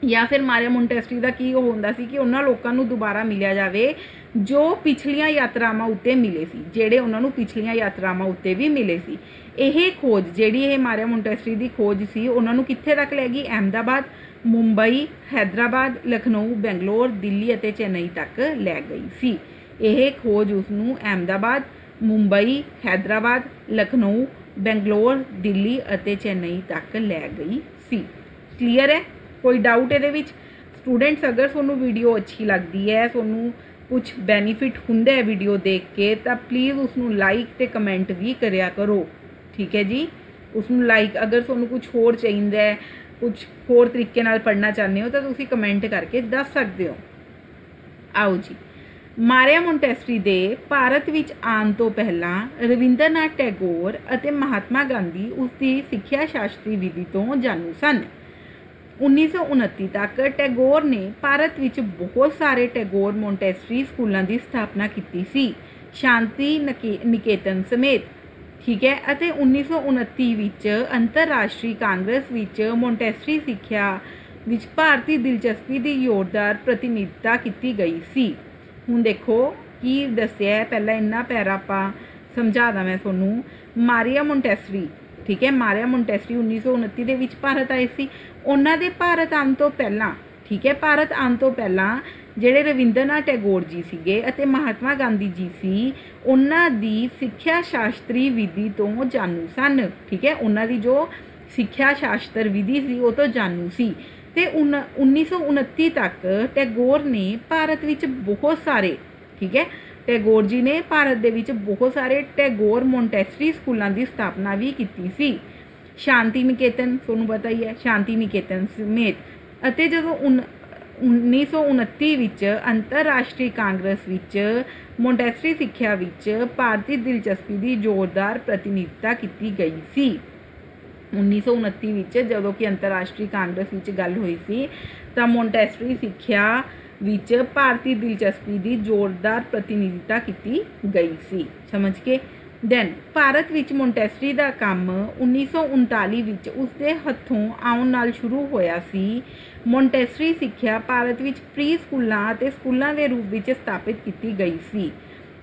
ਜਾਂ ਫਿਰ ਮਾਰੀਆ ਮੋਂਟੈਸਰੀ ਦਾ ਕੀ ਉਹ ਹੁੰਦਾ ਸੀ ਕਿ ਉਹਨਾਂ ਲੋਕਾਂ ਨੂੰ ਦੁਬਾਰਾ ਮਿਲਿਆ ਜਾਵੇ ਜੋ ਪਿਛਲੀਆਂ ਯਾਤਰਾਵਾਂ ਉੱਤੇ ਮਿਲੇ ਸੀ, ਜਿਹੜੇ ਉਹਨਾਂ ਨੂੰ ਪਿਛਲੀਆਂ ਯਾਤਰਾਵਾਂ ਉੱਤੇ ਵੀ ਮਿਲੇ ਸੀ। ਇਹ ਖੋਜ ਜਿਹੜੀ ਇਹ ਮਾਰੀਆ ਮੋਂਟੈਸਰੀ ਦੀ ਖੋਜ ਸੀ, ਉਹਨਾਂ ਨੂੰ ਕਿੱਥੇ ਤੱਕ ਲੈ ਗਈ, ਅਹਿਮਦਾਬਾਦ, ਮੁੰਬਈ, ਹੈਦਰਾਬਾਦ, ਲਖਨਊ, ਬੈਂਗਲੋਰ, ਦਿੱਲੀ ਅਤੇ ਚੇਨਈ ਤੱਕ ਲੈ ਗਈ ਸੀ। ਇਹ ਖੋਜ ਉਸ ਨੂੰ ਅਹਿਮਦਾਬਾਦ, ਮੁੰਬਈ, ਹੈਦਰਾਬਾਦ, ਲਖਨਊ, ਬੈਂਗਲੋਰ, ਦਿੱਲੀ ਅਤੇ ਚੇਨਈ ਤੱਕ ਲੈ ਗਈ ਸੀ। ਕਲੀਅਰ ਹੈ, ਕੋਈ ਡਾਊਟ ਇਹਦੇ ਵਿੱਚ? ਸਟੂਡੈਂਟਸ, ਅਗਰ ਤੁਹਾਨੂੰ ਵੀਡੀਓ ਅੱਛੀ ਲੱਗਦੀ ਹੈ, ਤੁਹਾਨੂੰ ਕੁਝ ਬੈਨੀਫਿਟ ਹੁੰਦਾ ਹੈ ਵੀਡੀਓ ਦੇਖ ਕੇ, ਤਾਂ ਪਲੀਜ਼ ਉਸ ਨੂੰ ਲਾਈਕ ਤੇ ਕਮੈਂਟ ਵੀ ਕਰਿਆ ਕਰੋ। ਠੀਕ ਹੈ ਜੀ, ਉਸ ਨੂੰ ਲਾਈਕ, ਅਗਰ ਤੁਹਾਨੂੰ ਕੁਝ ਹੋਰ ਚਾਹੀਦਾ ਹੈ, ਕੁਝ ਹੋਰ ਤਰੀਕੇ ਨਾਲ ਪੜ੍ਹਨਾ ਚਾਹੁੰਦੇ ਹੋ ਤਾਂ ਤੁਸੀਂ ਕਮੈਂਟ ਕਰਕੇ ਦੱਸ ਸਕਦੇ ਹੋ। ਆਓ ਜੀ, ਮਾਰੀਆ ਮੋਂਟੈਸਰੀ ਦੇ ਭਾਰਤ ਵਿੱਚ ਆਉਣ ਤੋਂ ਪਹਿਲਾਂ ਰਵਿੰਦਰਨਾਥ ਟੈਗੋਰ ਅਤੇ ਮਹਾਤਮਾ ਗਾਂਧੀ ਉਸ ਦੀ ਸਿੱਖਿਆ ਸ਼ਾਸਤਰੀ ਵਿਧੀ ਤੋਂ ਜਾਣੂ ਸਨ। 1929 ਤੱਕ ਟੈਗੋਰ ਨੇ ਭਾਰਤ ਵਿੱਚ ਬਹੁਤ ਸਾਰੇ ਟੈਗੋਰ ਮੋਂਟੈਸਰੀ ਸਕੂਲਾਂ ਦੀ ਸਥਾਪਨਾ ਕੀਤੀ ਸੀ, ਸ਼ਾਂਤੀ ਨਿਕੇਤਨ ਸਮੇਤ। ਠੀਕ ਹੈ, ਅਤੇ 1929 ਵਿੱਚ ਅੰਤਰਰਾਸ਼ਟਰੀ ਕਾਂਗਰਸ ਵਿੱਚ ਮੋਂਟੈਸਰੀ ਸਿੱਖਿਆ ਵਿੱਚ ਭਾਰਤੀ ਦਿਲਚਸਪੀ ਦੀ ਜ਼ੋਰਦਾਰ ਪ੍ਰਤੀਨਿਧਤਾ ਕੀਤੀ ਗਈ ਸੀ। ਹੁਣ ਦੇਖੋ ਕੀ ਦੱਸਿਆ ਹੈ, ਪਹਿਲਾਂ ਇੰਨਾ ਪੈਰਾ ਆਪਾਂ ਸਮਝਾਦਾ ਮੈਂ ਤੁਹਾਨੂੰ। ਮਾਰੀਆ ਮੋਂਟੈਸਰੀ, ਠੀਕ ਹੈ, ਮਾਰੀਆ ਮੋਂਟੈਸਰੀ 1929 ਦੇ ਵਿੱਚ ਭਾਰਤ ਆਏ ਸੀ। ਉਹਨਾਂ ਦੇ ਭਾਰਤ ਆਉਣ ਤੋਂ ਪਹਿਲਾਂ, ਠੀਕ ਹੈ, ਭਾਰਤ ਆਉਣ ਤੋਂ ਪਹਿਲਾਂ ਜਿਹੜੇ ਰਵਿੰਦਰਨਾਥ ਟੈਗੋਰ ਜੀ ਸੀਗੇ ਅਤੇ ਮਹਾਤਮਾ ਗਾਂਧੀ ਜੀ ਸੀ, ਉਹਨਾਂ ਦੀ ਸਿੱਖਿਆ ਸ਼ਾਸਤਰੀ ਵਿਧੀ ਤੋਂ ਜਾਣੂ ਸਨ। ਠੀਕ ਹੈ, ਉਹਨਾਂ ਦੀ ਜੋ ਸਿੱਖਿਆ ਸ਼ਾਸਤਰ ਵਿਧੀ ਸੀ ਉਹ ਤੋਂ ਜਾਣੂ ਸੀ। ਤੇ 1929 ਤੱਕ ਟੈਗੋਰ ਨੇ ਭਾਰਤ ਵਿੱਚ ਬਹੁਤ ਸਾਰੇ, ਠੀਕ ਹੈ, ਟੈਗੋਰ ਜੀ ਨੇ ਭਾਰਤ ਦੇ ਵਿੱਚ ਬਹੁਤ ਸਾਰੇ ਟੈਗੋਰ ਮੋਂਟੈਸਰੀ ਸਕੂਲਾਂ ਦੀ ਸਥਾਪਨਾ ਵੀ ਕੀਤੀ ਸੀ, ਸ਼ਾਂਤੀ ਨਿਕੇਤਨ, ਤੁਹਾਨੂੰ ਪਤਾ ਹੀ ਹੈ, ਸ਼ਾਂਤੀ ਨਿਕੇਤਨ ਸਮੇਤ। ਅਤੇ ਜਦੋਂ 1929 ਵਿੱਚ ਅੰਤਰਰਾਸ਼ਟਰੀ ਕਾਂਗਰਸ ਵਿੱਚ ਮੋਂਟੈਸਰੀ ਸਿੱਖਿਆ ਵਿੱਚ ਭਾਰਤੀ ਦਿਲਚਸਪੀ ਦੀ ਜ਼ੋਰਦਾਰ ਪ੍ਰਤੀਨਿਧਤਾ ਕੀਤੀ ਗਈ ਸੀ। 1929 ਵਿੱਚ ਜਦੋਂ ਕਿ ਅੰਤਰਰਾਸ਼ਟਰੀ ਕਾਂਗਰਸ ਵਿੱਚ ਗੱਲ ਹੋਈ ਸੀ ਤਾਂ ਮੋਂਟੈਸਰੀ ਸਿੱਖਿਆ ਵਿੱਚ ਭਾਰਤੀ ਦਿਲਚਸਪੀ ਦੀ ਜ਼ੋਰਦਾਰ ਪ੍ਰਤੀਨਿਧਤਾ ਕੀਤੀ ਗਈ ਸੀ। ਸਮਝ ਕੇ? ਦੈਨ ਭਾਰਤ ਵਿੱਚ ਮੋਂਟੈਸਰੀ ਦਾ ਕੰਮ 1939 ਵਿੱਚ ਉਸਦੇ ਹੱਥੋਂ ਆਉਣ ਨਾਲ ਸ਼ੁਰੂ ਹੋਇਆ ਸੀ। ਮੋਂਟੈਸਰੀ ਸਿੱਖਿਆ ਭਾਰਤ ਵਿੱਚ ਪ੍ਰੀ ਸਕੂਲਾਂ ਅਤੇ ਸਕੂਲਾਂ ਦੇ ਰੂਪ ਵਿੱਚ ਸਥਾਪਿਤ ਕੀਤੀ ਗਈ ਸੀ,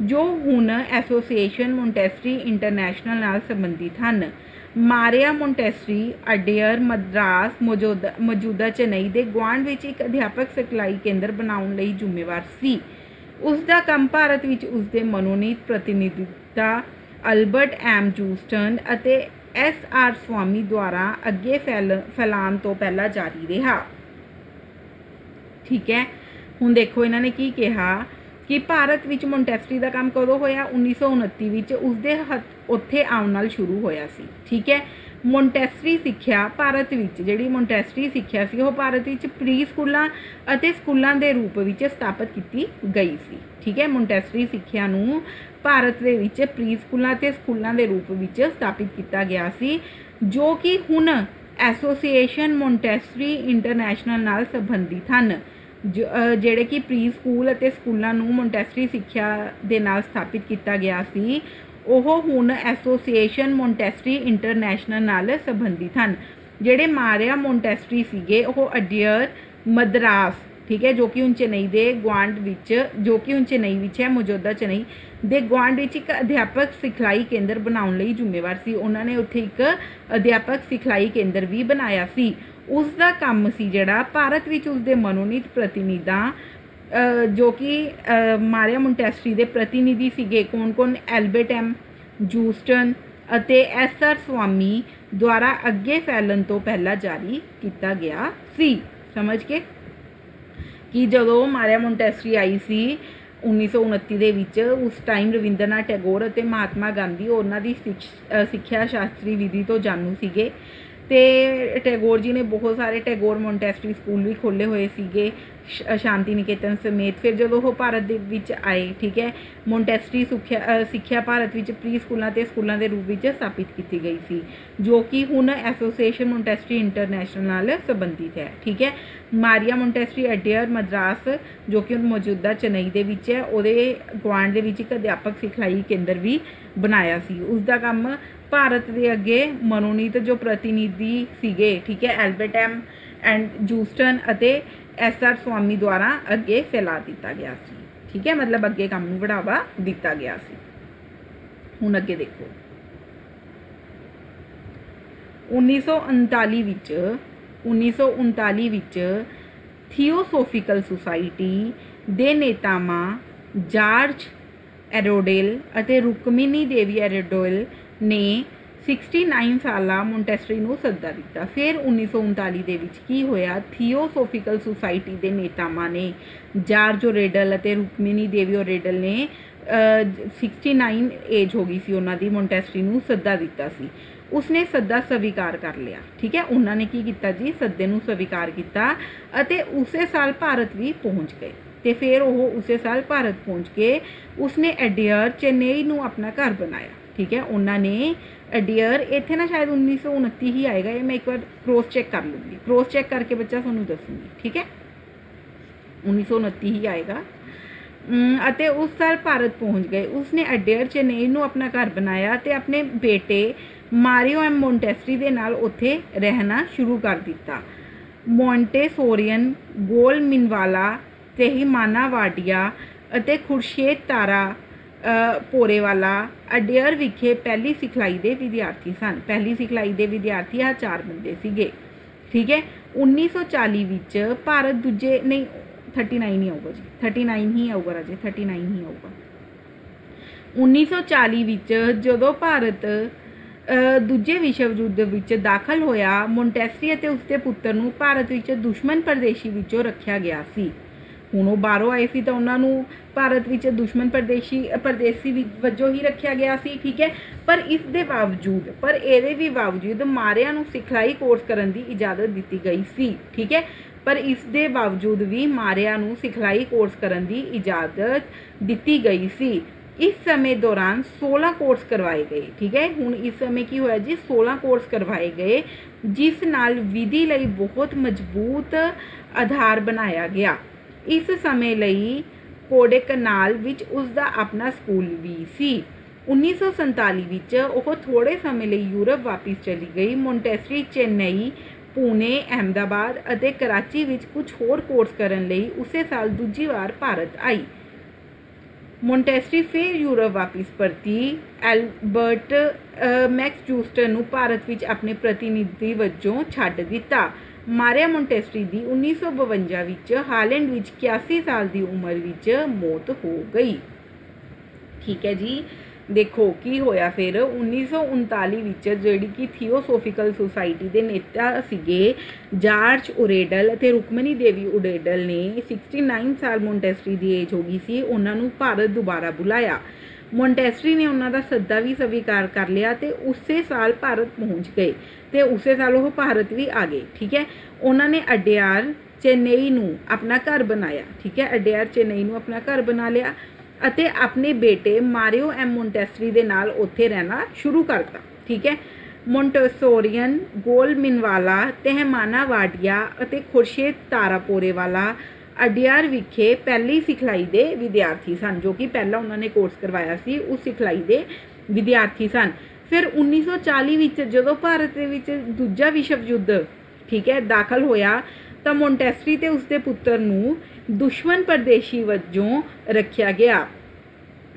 ਜੋ ਹੁਣ ਐਸੋਸੀਏਸ਼ਨ ਮੋਂਟੈਸਰੀ ਇੰਟਰਨੈਸ਼ਨਲ ਨਾਲ ਸੰਬੰਧਿਤ ਹਨ। ਮਾਰੀਆ ਮੋਂਟੈਸਰੀ ਅਡੇਅਰ ਮਦਰਾਸ ਮੌਜੂਦਾ ਚੇਨਈ ਦੇ ਗੁਆਂਢ ਵਿੱਚ ਇੱਕ ਅਧਿਆਪਕ ਸਿਖਲਾਈ ਕੇਂਦਰ ਬਣਾਉਣ ਲਈ ਜ਼ਿੰਮੇਵਾਰ ਸੀ। ਉਸ ਦਾ ਕੰਮ ਭਾਰਤ ਵਿੱਚ ਉਸ ਦੇ ਮਨੋਨੀਤ ਪ੍ਰਤੀਨਿਧਤਾ ਅਲਬਰਟ ਐਮ ਜੂਸਟਨ ਅਤੇ SR ਸਵਾਮੀ ਦੁਆਰਾ ਅੱਗੇ ਫੈਲਾਉਣ ਤੋਂ ਪਹਿਲਾਂ ਜਾਰੀ ਰਿਹਾ। ਠੀਕ ਹੈ, ਹੁਣ ਦੇਖੋ ਇਹਨਾਂ ਨੇ ਕੀ ਕਿਹਾ ਕਿ ਭਾਰਤ ਵਿੱਚ ਮੋਂਟੈਸਰੀ ਦਾ ਕੰਮ ਕਦੋਂ ਹੋਇਆ? 1929 ਵਿੱਚ ਉਸਦੇ ਉੱਥੇ ਆਉਣ ਨਾਲ ਸ਼ੁਰੂ ਹੋਇਆ ਸੀ। ਠੀਕ ਹੈ, ਮੋਂਟੈਸਰੀ ਸਿੱਖਿਆ ਭਾਰਤ ਵਿੱਚ ਜਿਹੜੀ ਮੋਂਟੈਸਰੀ ਸਿੱਖਿਆ ਸੀ ਉਹ ਭਾਰਤ ਵਿੱਚ ਪ੍ਰੀ ਸਕੂਲਾਂ ਅਤੇ ਸਕੂਲਾਂ ਦੇ ਰੂਪ ਵਿੱਚ ਸਥਾਪਿਤ ਕੀਤੀ ਗਈ ਸੀ। ਠੀਕ ਹੈ, ਮੋਂਟੈਸਰੀ ਸਿੱਖਿਆ ਨੂੰ ਭਾਰਤ ਦੇ ਵਿੱਚ ਪ੍ਰੀ ਸਕੂਲਾਂ ਅਤੇ ਸਕੂਲਾਂ ਦੇ ਰੂਪ ਵਿੱਚ ਸਥਾਪਿਤ ਕੀਤਾ ਗਿਆ ਸੀ, ਜੋ ਕਿ ਹੁਣ ਐਸੋਸੀਏਸ਼ਨ ਮੋਂਟੈਸਰੀ ਇੰਟਰਨੈਸ਼ਨਲ ਨਾਲ ਸੰਬੰਧਿਤ ਹਨ। ਜਿਹੜੇ ਕਿ ਪ੍ਰੀ ਸਕੂਲ ਅਤੇ ਸਕੂਲਾਂ ਨੂੰ ਮੋਂਟੈਸਰੀ ਸਿੱਖਿਆ ਦੇ ਨਾਲ ਸਥਾਪਿਤ ਕੀਤਾ ਗਿਆ ਸੀ, ਉਹ ਹੁਣ ਐਸੋਸੀਏਸ਼ਨ ਮੋਂਟੈਸਰੀ ਇੰਟਰਨੈਸ਼ਨਲ ਨਾਲ ਸੰਬੰਧਿਤ ਹਨ। ਜਿਹੜੇ ਮਾਰੀਆ ਮੋਂਟੈਸਰੀ ਸੀਗੇ ਉਹ ਅਡੇਅਰ ਮਦਰਾਸ, ਠੀਕ ਹੈ, ਜੋ ਕਿ ਹੁਣ ਚੇਨਈ ਦੇ ਗੁਆਂਢ ਵਿੱਚ ਹੈ, ਮੌਜੂਦਾ ਚੇਨਈ ਦੇ ਗੁਆਂਢ ਵਿੱਚ ਇੱਕ ਅਧਿਆਪਕ ਸਿਖਲਾਈ ਕੇਂਦਰ ਬਣਾਉਣ ਲਈ ਜ਼ਿੰਮੇਵਾਰ ਸੀ। ਉਹਨਾਂ ਨੇ ਉੱਥੇ ਇੱਕ ਅਧਿਆਪਕ ਸਿਖਲਾਈ ਕੇਂਦਰ ਵੀ ਬਣਾਇਆ ਸੀ। ਉਸ ਦਾ ਕੰਮ ਸੀ ਜਿਹੜਾ ਭਾਰਤ ਵਿੱਚ ਉਸਦੇ ਮਨੋਨੀਤ ਪ੍ਰਤੀਨਿਧਾਂ ਜੋ ਕਿ ਮਾਰੀਆ ਮੋਂਟੈਸਰੀ ਦੇ ਪ੍ਰਤੀਨਿਧੀ ਸੀਗੇ ਕੌਣ? ਐਲਬਰਟ ਐਮ ਜੂਸਟਨ ਅਤੇ SR ਸਵਾਮੀ ਦੁਆਰਾ ਅੱਗੇ ਫੈਲਣ ਤੋਂ ਪਹਿਲਾਂ ਜਾਰੀ ਕੀਤਾ ਗਿਆ ਸੀ। ਸਮਝ ਕੇ ਕਿ ਜਦੋਂ ਮਾਰੀਆ ਮੋਂਟੈਸਰੀ ਆਈ ਸੀ 1929 ਦੇ ਵਿੱਚ, ਉਸ ਟਾਈਮ ਰਵਿੰਦਰਨਾਥ ਟੈਗੋਰ ਅਤੇ ਮਹਾਤਮਾ ਗਾਂਧੀ ਉਹਨਾਂ ਦੀ ਸਿੱਖਿਆ ਸ਼ਾਸਤਰੀ ਵਿਧੀ ਤੋਂ ਜਾਣੂ ਸੀਗੇ ਤੇ ਟੈਗੋਰ ਜੀ ਨੇ ਬਹੁਤ ਸਾਰੇ ਟੈਗੋਰ ਮੋਂਟੈਸਰੀ ਸਕੂਲ ਵੀ ਖੋਲ੍ਹੇ ਹੋਏ ਸੀਗੇ ਸ਼ਾਂਤੀ ਨਿਕੇਤਨ ਸਮੇਤ। ਫਿਰ ਜਦੋਂ ਉਹ ਭਾਰਤ ਦੇ ਵਿੱਚ ਆਏ, ਠੀਕ ਹੈ, ਮੋਂਟੈਸਰੀ ਸਿੱਖਿਆ ਭਾਰਤ ਵਿੱਚ ਪ੍ਰੀ ਸਕੂਲਾਂ ਅਤੇ ਸਕੂਲਾਂ ਦੇ ਰੂਪ ਵਿੱਚ ਸਥਾਪਿਤ ਕੀਤੀ ਗਈ ਸੀ, ਜੋ ਕਿ ਹੁਣ ਐਸੋਸੀਏਸ਼ਨ ਮੋਂਟੈਸਰੀ ਇੰਟਰਨੈਸ਼ਨਲ ਨਾਲ ਸੰਬੰਧਿਤ ਹੈ। ਠੀਕ ਹੈ, ਮਾਰੀਆ ਮੋਂਟੈਸਰੀ ਅਡੇਅਰ ਮਦਰਾਸ ਜੋ ਕਿ ਹੁਣ ਮੌਜੂਦਾ ਚੇਨਈ ਦੇ ਵਿੱਚ ਹੈ, ਉਹਦੇ ਗੁਆਂਢ ਦੇ ਵਿੱਚ ਇੱਕ ਅਧਿਆਪਕ ਸਿਖਲਾਈ ਕੇਂਦਰ ਵੀ ਬਣਾਇਆ ਸੀ। ਉਸ ਦਾ ਕੰਮ ਭਾਰਤ ਦੇ ਅੱਗੇ ਮਨੋਨੀਤ ਜੋ ਪ੍ਰਤੀਨਿਧੀ ਸੀਗੇ, ਠੀਕ ਹੈ, ਐਲਬਰਟ ਐਮ ਜੂਸਟਨ ਅਤੇ SR ਸਵਾਮੀ ਦੁਆਰਾ ਅੱਗੇ ਫੈਲਾ ਦਿੱਤਾ ਗਿਆ ਸੀ। ਠੀਕ ਹੈ, ਮਤਲਬ ਅੱਗੇ ਕੰਮ ਨੂੰ ਬੜਾਵਾ ਦਿੱਤਾ ਗਿਆ ਸੀ। ਹੁਣ ਅੱਗੇ ਦੇਖੋ 1939 ਵਿੱਚ ਥੀਓਸੋਫਿਕਲ ਸੁਸਾਇਟੀ ਦੇ ਨੇਤਾਵਾਂ ਜਾਰਜ ਐਰੋਡੇਲ ਅਤੇ ਰੁਕਮਿਨੀ ਦੇਵੀ ਐਰੋਡੇਲ ਨੇ 69 ਸਾਲਾ ਮੋਂਟੈਸਰੀ ਨੂੰ ਸੱਦਾ ਦਿੱਤਾ। ਫਿਰ 1939 ਦੇ ਵਿੱਚ ਕੀ ਹੋਇਆ? ਥੀਓਸੋਫਿਕਲ ਸੁਸਾਇਟੀ ਦੇ ਨੇਤਾਵਾਂ ਨੇ ਜਾਰਜ ਓਰੇਡਲ ਅਤੇ ਰੁਕਮਿਨੀ ਦੇਵੀ ਓਰੇਡਲ ਨੇ 69 ਏਜ ਹੋ ਗਈ ਸੀ ਉਹਨਾਂ ਦੀ, ਮੋਂਟੈਸਰੀ ਨੂੰ ਸੱਦਾ ਦਿੱਤਾ ਸੀ। ਉਸਨੇ ਸੱਦਾ ਸਵੀਕਾਰ ਕਰ ਲਿਆ। ਠੀਕ ਹੈ, ਉਹਨਾਂ ਨੇ ਕੀ ਕੀਤਾ ਜੀ? ਸੱਦੇ ਨੂੰ ਸਵੀਕਾਰ ਕੀਤਾ ਅਤੇ ਉਸੇ ਸਾਲ ਭਾਰਤ ਵੀ ਪਹੁੰਚ ਗਏ। ਤੇ ਫਿਰ ਉਹ ਉਸੇ ਸਾਲ ਭਾਰਤ ਪਹੁੰਚ ਕੇ ਉਸਨੇ ਅਡੇਅਰ ਚੇਨਈ ਨੂੰ ਆਪਣਾ ਘਰ ਬਣਾਇਆ। ਠੀਕ ਹੈ, ਉਹਨਾਂ ਨੇ ਅਡੇਅਰ ਇੱਥੇ ਨਾ ਸ਼ਾਇਦ 1929 ਹੀ ਆਏਗਾ, ਇਹ ਮੈਂ ਇੱਕ ਵਾਰ ਕ੍ਰੋਸ ਚੈੱਕ ਕਰ ਲੂੰਗੀ, ਕ੍ਰੋਸ ਚੈੱਕ ਕਰਕੇ ਬੱਚਾ ਤੁਹਾਨੂੰ ਦੱਸੂੰਗੀ। ਠੀਕ ਹੈ, 1929 ਹੀ ਆਏਗਾ। ਅਤੇ ਉਸ ਸਾਲ ਭਾਰਤ ਪਹੁੰਚ ਗਏ। ਉਸਨੇ ਅਡੇਅਰ ਚੇਨਈ ਨੂੰ ਆਪਣਾ ਘਰ ਬਣਾਇਆ ਤੇ ਆਪਣੇ ਬੇਟੇ ਮਾਰੀਓ ਐਮ ਮੋਂਟੈਸਰੀ ਦੇ ਨਾਲ ਉੱਥੇ ਰਹਿਣਾ ਸ਼ੁਰੂ ਕਰ ਦਿੱਤਾ। ਮੋਂਟੇਸੋਰੀਅਨ, ਗੋਲ ਮਿਨਵਾਲਾ, ਤੇਹਿਮਾਨਾ ਵਾਡੀਆ ਅਤੇ ਖੁਰਸ਼ੇਦ ਤਾਰਾ ਪੋਰੇਵਾਲਾ ਅਡੇਅਰ ਵਿਖੇ ਪਹਿਲੀ ਸਿਖਲਾਈ ਦੇ ਵਿਦਿਆਰਥੀ ਸਨ। ਪਹਿਲੀ ਸਿਖਲਾਈ ਦੇ ਵਿਦਿਆਰਥੀ ਆ 4 ਬੰਦੇ ਸੀਗੇ। ਠੀਕ ਹੈ, 1940 ਵਿੱਚ ਭਾਰਤ ਦੂਜੇ ਨਹੀਂ 39 ਹੀ ਆਊਗਾ ਜੀ, 39 ਹੀ ਆਊਗਾ ਰਾਜੇ, 39 ਹੀ ਆਊਗਾ। 1940 ਵਿੱਚ ਜਦੋਂ ਭਾਰਤ ਦੂਜੇ ਵਿਸ਼ਵ ਯੁੱਧ ਵਿੱਚ ਦਾਖਲ ਹੋਇਆ, ਮੋਂਟੈਸਰੀ ਅਤੇ ਉਸਦੇ ਪੁੱਤਰ ਨੂੰ ਭਾਰਤ ਵਿੱਚ ਦੁਸ਼ਮਣ ਪ੍ਰਦੇਸ਼ੀ ਵਿੱਚੋਂ ਰੱਖਿਆ ਗਿਆ ਸੀ। ਹੁਣ ਉਹ ਬਾਹਰੋਂ ਆਏ ਸੀ ਤਾਂ ਉਹਨਾਂ ਨੂੰ ਭਾਰਤ ਵਿੱਚ ਦੁਸ਼ਮਣ ਪ੍ਰਦੇਸ਼ੀ ਵਜੋਂ ਹੀ ਰੱਖਿਆ ਗਿਆ ਸੀ। ਠੀਕ ਹੈ, ਪਰ ਇਹਦੇ ਵੀ ਬਾਵਜੂਦ ਮਾਰੀਆ ਨੂੰ ਸਿਖਲਾਈ ਕੋਰਸ ਕਰਨ ਦੀ ਇਜਾਜ਼ਤ ਦਿੱਤੀ ਗਈ ਸੀ। ਠੀਕ ਹੈ, ਪਰ ਇਸ ਦੇ ਬਾਵਜੂਦ ਵੀ ਮਾਰੀਆ ਨੂੰ ਸਿਖਲਾਈ ਕੋਰਸ ਕਰਨ ਦੀ ਇਜਾਜ਼ਤ ਦਿੱਤੀ ਗਈ ਸੀ। ਇਸ ਸਮੇਂ ਦੌਰਾਨ 16 ਕੋਰਸ ਕਰਵਾਏ ਗਏ। ਠੀਕ ਹੈ, ਹੁਣ ਇਸ ਸਮੇਂ ਕੀ ਹੋਇਆ ਜੀ? 16 ਕੋਰਸ ਕਰਵਾਏ ਗਏ, ਜਿਸ ਨਾਲ ਵਿਧੀ ਲਈ ਬਹੁਤ ਮਜ਼ਬੂਤ ਆਧਾਰ ਬਣਾਇਆ ਗਿਆ। ਇਸ ਸਮੇਂ ਲਈ ਕੋਡੇਕਨਾਲ ਵਿੱਚ ਉਸ ਦਾ ਆਪਣਾ ਸਕੂਲ ਵੀ ਸੀ। 1947 ਵਿੱਚ ਉਹ ਥੋੜ੍ਹੇ ਸਮੇਂ ਲਈ ਯੂਰਪ ਵਾਪਿਸ ਚਲੀ ਗਈ। ਮੋਂਟੈਸਰੀ ਚੇਨਈ, ਪੂਨੇ, ਅਹਿਮਦਾਬਾਦ ਅਤੇ ਕਰਾਚੀ ਵਿੱਚ ਕੁਝ ਹੋਰ ਕੋਰਸ ਕਰਨ ਲਈ ਉਸੇ ਸਾਲ ਦੂਜੀ ਵਾਰ ਭਾਰਤ ਆਈ। ਮੋਂਟੈਸਟਰੀ ਫਿਰ यूरोप वापस परती। ਐਲਬਰਟ ਮੈਕਸਜੂਸਟਰ ਨੂੰ ਭਾਰਤ ਵਿੱਚ ਆਪਣੇ ਪ੍ਰਤੀਨਿਧੀ ਵਜੋਂ ਛੱਡ ਦਿੱਤਾ। ਮਾਰੀਆ ਮੋਂਟੈਸਟਰੀ ਦੀ 1952 ਵਿੱਚ ਹਾਲੈਂਡ ਵਿੱਚ 81 ਸਾਲ ਦੀ ਉਮਰ ਵਿੱਚ ਮੌਤ ਹੋ ਗਈ। ठीक है जी। देखो की होया फिर 1939 ਵਿੱਚ ਜਿਹੜੀ ਕਿ ਥੀਓਸੋਫਿਕਲ ਸੁਸਾਇਟੀ ਦੇ ਨੇਤਾ ਸੀਗੇ ਜਾਰਜ ਉਰੇਡਲ ਅਤੇ ਰੁਕਮਨੀ ਦੇਵੀ ਉਰੇਡਲ ਨੇ 69 ਸਾਲ ਮੋਂਟੈਸਟਰੀ ਦੀ ਏਜ ਹੋ ਗਈ ਸੀ, ਉਹਨਾਂ ਨੂੰ ਭਾਰਤ ਦੁਬਾਰਾ ਬੁਲਾਇਆ। ਮੋਂਟੈਸਟਰੀ ਨੇ ਉਹਨਾਂ ਦਾ ਸੱਦਾ ਵੀ ਸਵੀਕਾਰ ਕਰ ਲਿਆ ਤੇ ਉਸੇ ਸਾਲ ਭਾਰਤ ਪਹੁੰਚ ਗਏ ਤੇ ਉਸੇ ਸਾਲ ਉਹ ਭਾਰਤ ਵੀ ਆ ਗਏ। ਠੀਕ ਹੈ, ਉਹਨਾਂ ਨੇ ਅਡਿਆਰ ਚੇਨਈ ਨੂੰ ਆਪਣਾ ਘਰ ਬਣਾਇਆ। ਠੀਕ ਹੈ, ਅਡਿਆਰ ਚੇਨਈ ਨੂੰ ਆਪਣਾ ਘਰ ਬਣਾ ਲਿਆ ਅਤੇ ਆਪਣੇ ਬੇਟੇ ਮਾਰੀਓ ਐਮ ਮੋਂਟੈਸਟਰੀ ਦੇ ਨਾਲ ਉੱਥੇ ਰਹਿਣਾ ਸ਼ੁਰੂ ਕਰਤਾ। ਠੀਕ ਹੈ, ਮੋਂਟੇਸੋਰੀਅਨ, ਗੋਲਮਿਨਵਾਲਾ, ਤਹਿਮਾਨਾ ਵਾਡੀਆ ਅਤੇ ਖੁਰਸ਼ੇਦ ਤਾਰਾਪੋਰੇਵਾਲਾ ਅਡਿਆਰ ਵਿਖੇ ਪਹਿਲੀ ਸਿਖਲਾਈ ਦੇ ਵਿਦਿਆਰਥੀ ਸਨ, ਜੋ ਕਿ ਪਹਿਲਾਂ ਉਹਨਾਂ ਨੇ ਕੋਰਸ ਕਰਵਾਇਆ ਸੀ ਉਸ ਸਿਖਲਾਈ ਦੇ ਵਿਦਿਆਰਥੀ ਸਨ। ਫਿਰ 1940 ਵਿੱਚ ਜਦੋਂ ਭਾਰਤ ਦੇ ਵਿੱਚ ਦੂਜਾ ਵਿਸ਼ਵ ਯੁੱਧ ਠੀਕ ਹੈ ਦਾਖਲ ਹੋਇਆ ਤਾਂ ਮੋਂਟੈਸਟਰੀ ਤੇ ਉਸਦੇ ਪੁੱਤਰ ਨੂੰ ਦੁਸ਼ਮਣ ਪਰਦੇਸ਼ੀ ਵਜੋਂ ਰੱਖਿਆ ਗਿਆ,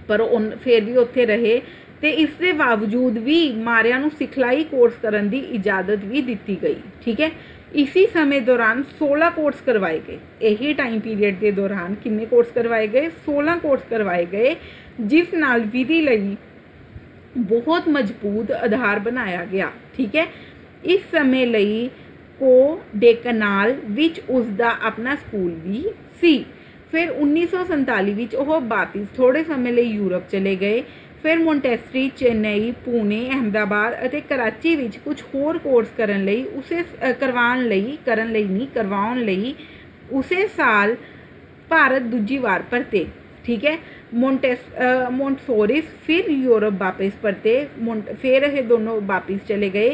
ਪਰ ਫਿਰ ਵੀ ਉੱਥੇ ਰਹੇ ਤੇ ਇਸ ਦੇ ਬਾਵਜੂਦ ਵੀ ਮਾਰਿਆ ਨੂੰ ਸਿਖਲਾਈ ਕੋਰਸ ਕਰਨ ਦੀ ਇਜਾਜ਼ਤ ਵੀ ਦਿੱਤੀ ਗਈ। ਠੀਕ ਹੈ, इसी समय दौरान 16 कोर्स करवाए गए। यही टाइम पीरियड के दौरान कितने कोर्स करवाए गए? 16 कोर्स करवाए गए, जिस नाल विधि लई बहुत मजबूत आधार बनाया गया। ठीक है, इस समय लई को डेकनाल विच उसका अपना स्कूल भी सी। फिर 1947 विच ओह वापिस थोड़े समय लई यूरोप चले गए। फिर मोंटेसरी चेन्नई, पुणे, अहमदाबाद ਅਤੇ कराची ਵਿੱਚ कुछ होर कोर्स करन लई करवाउण लई उसे साल भारत दूजी बार परते। ठीक है, मोंटसोरिस फिर यूरोप वापस परते। फिर ये दोनों वापस चले गए।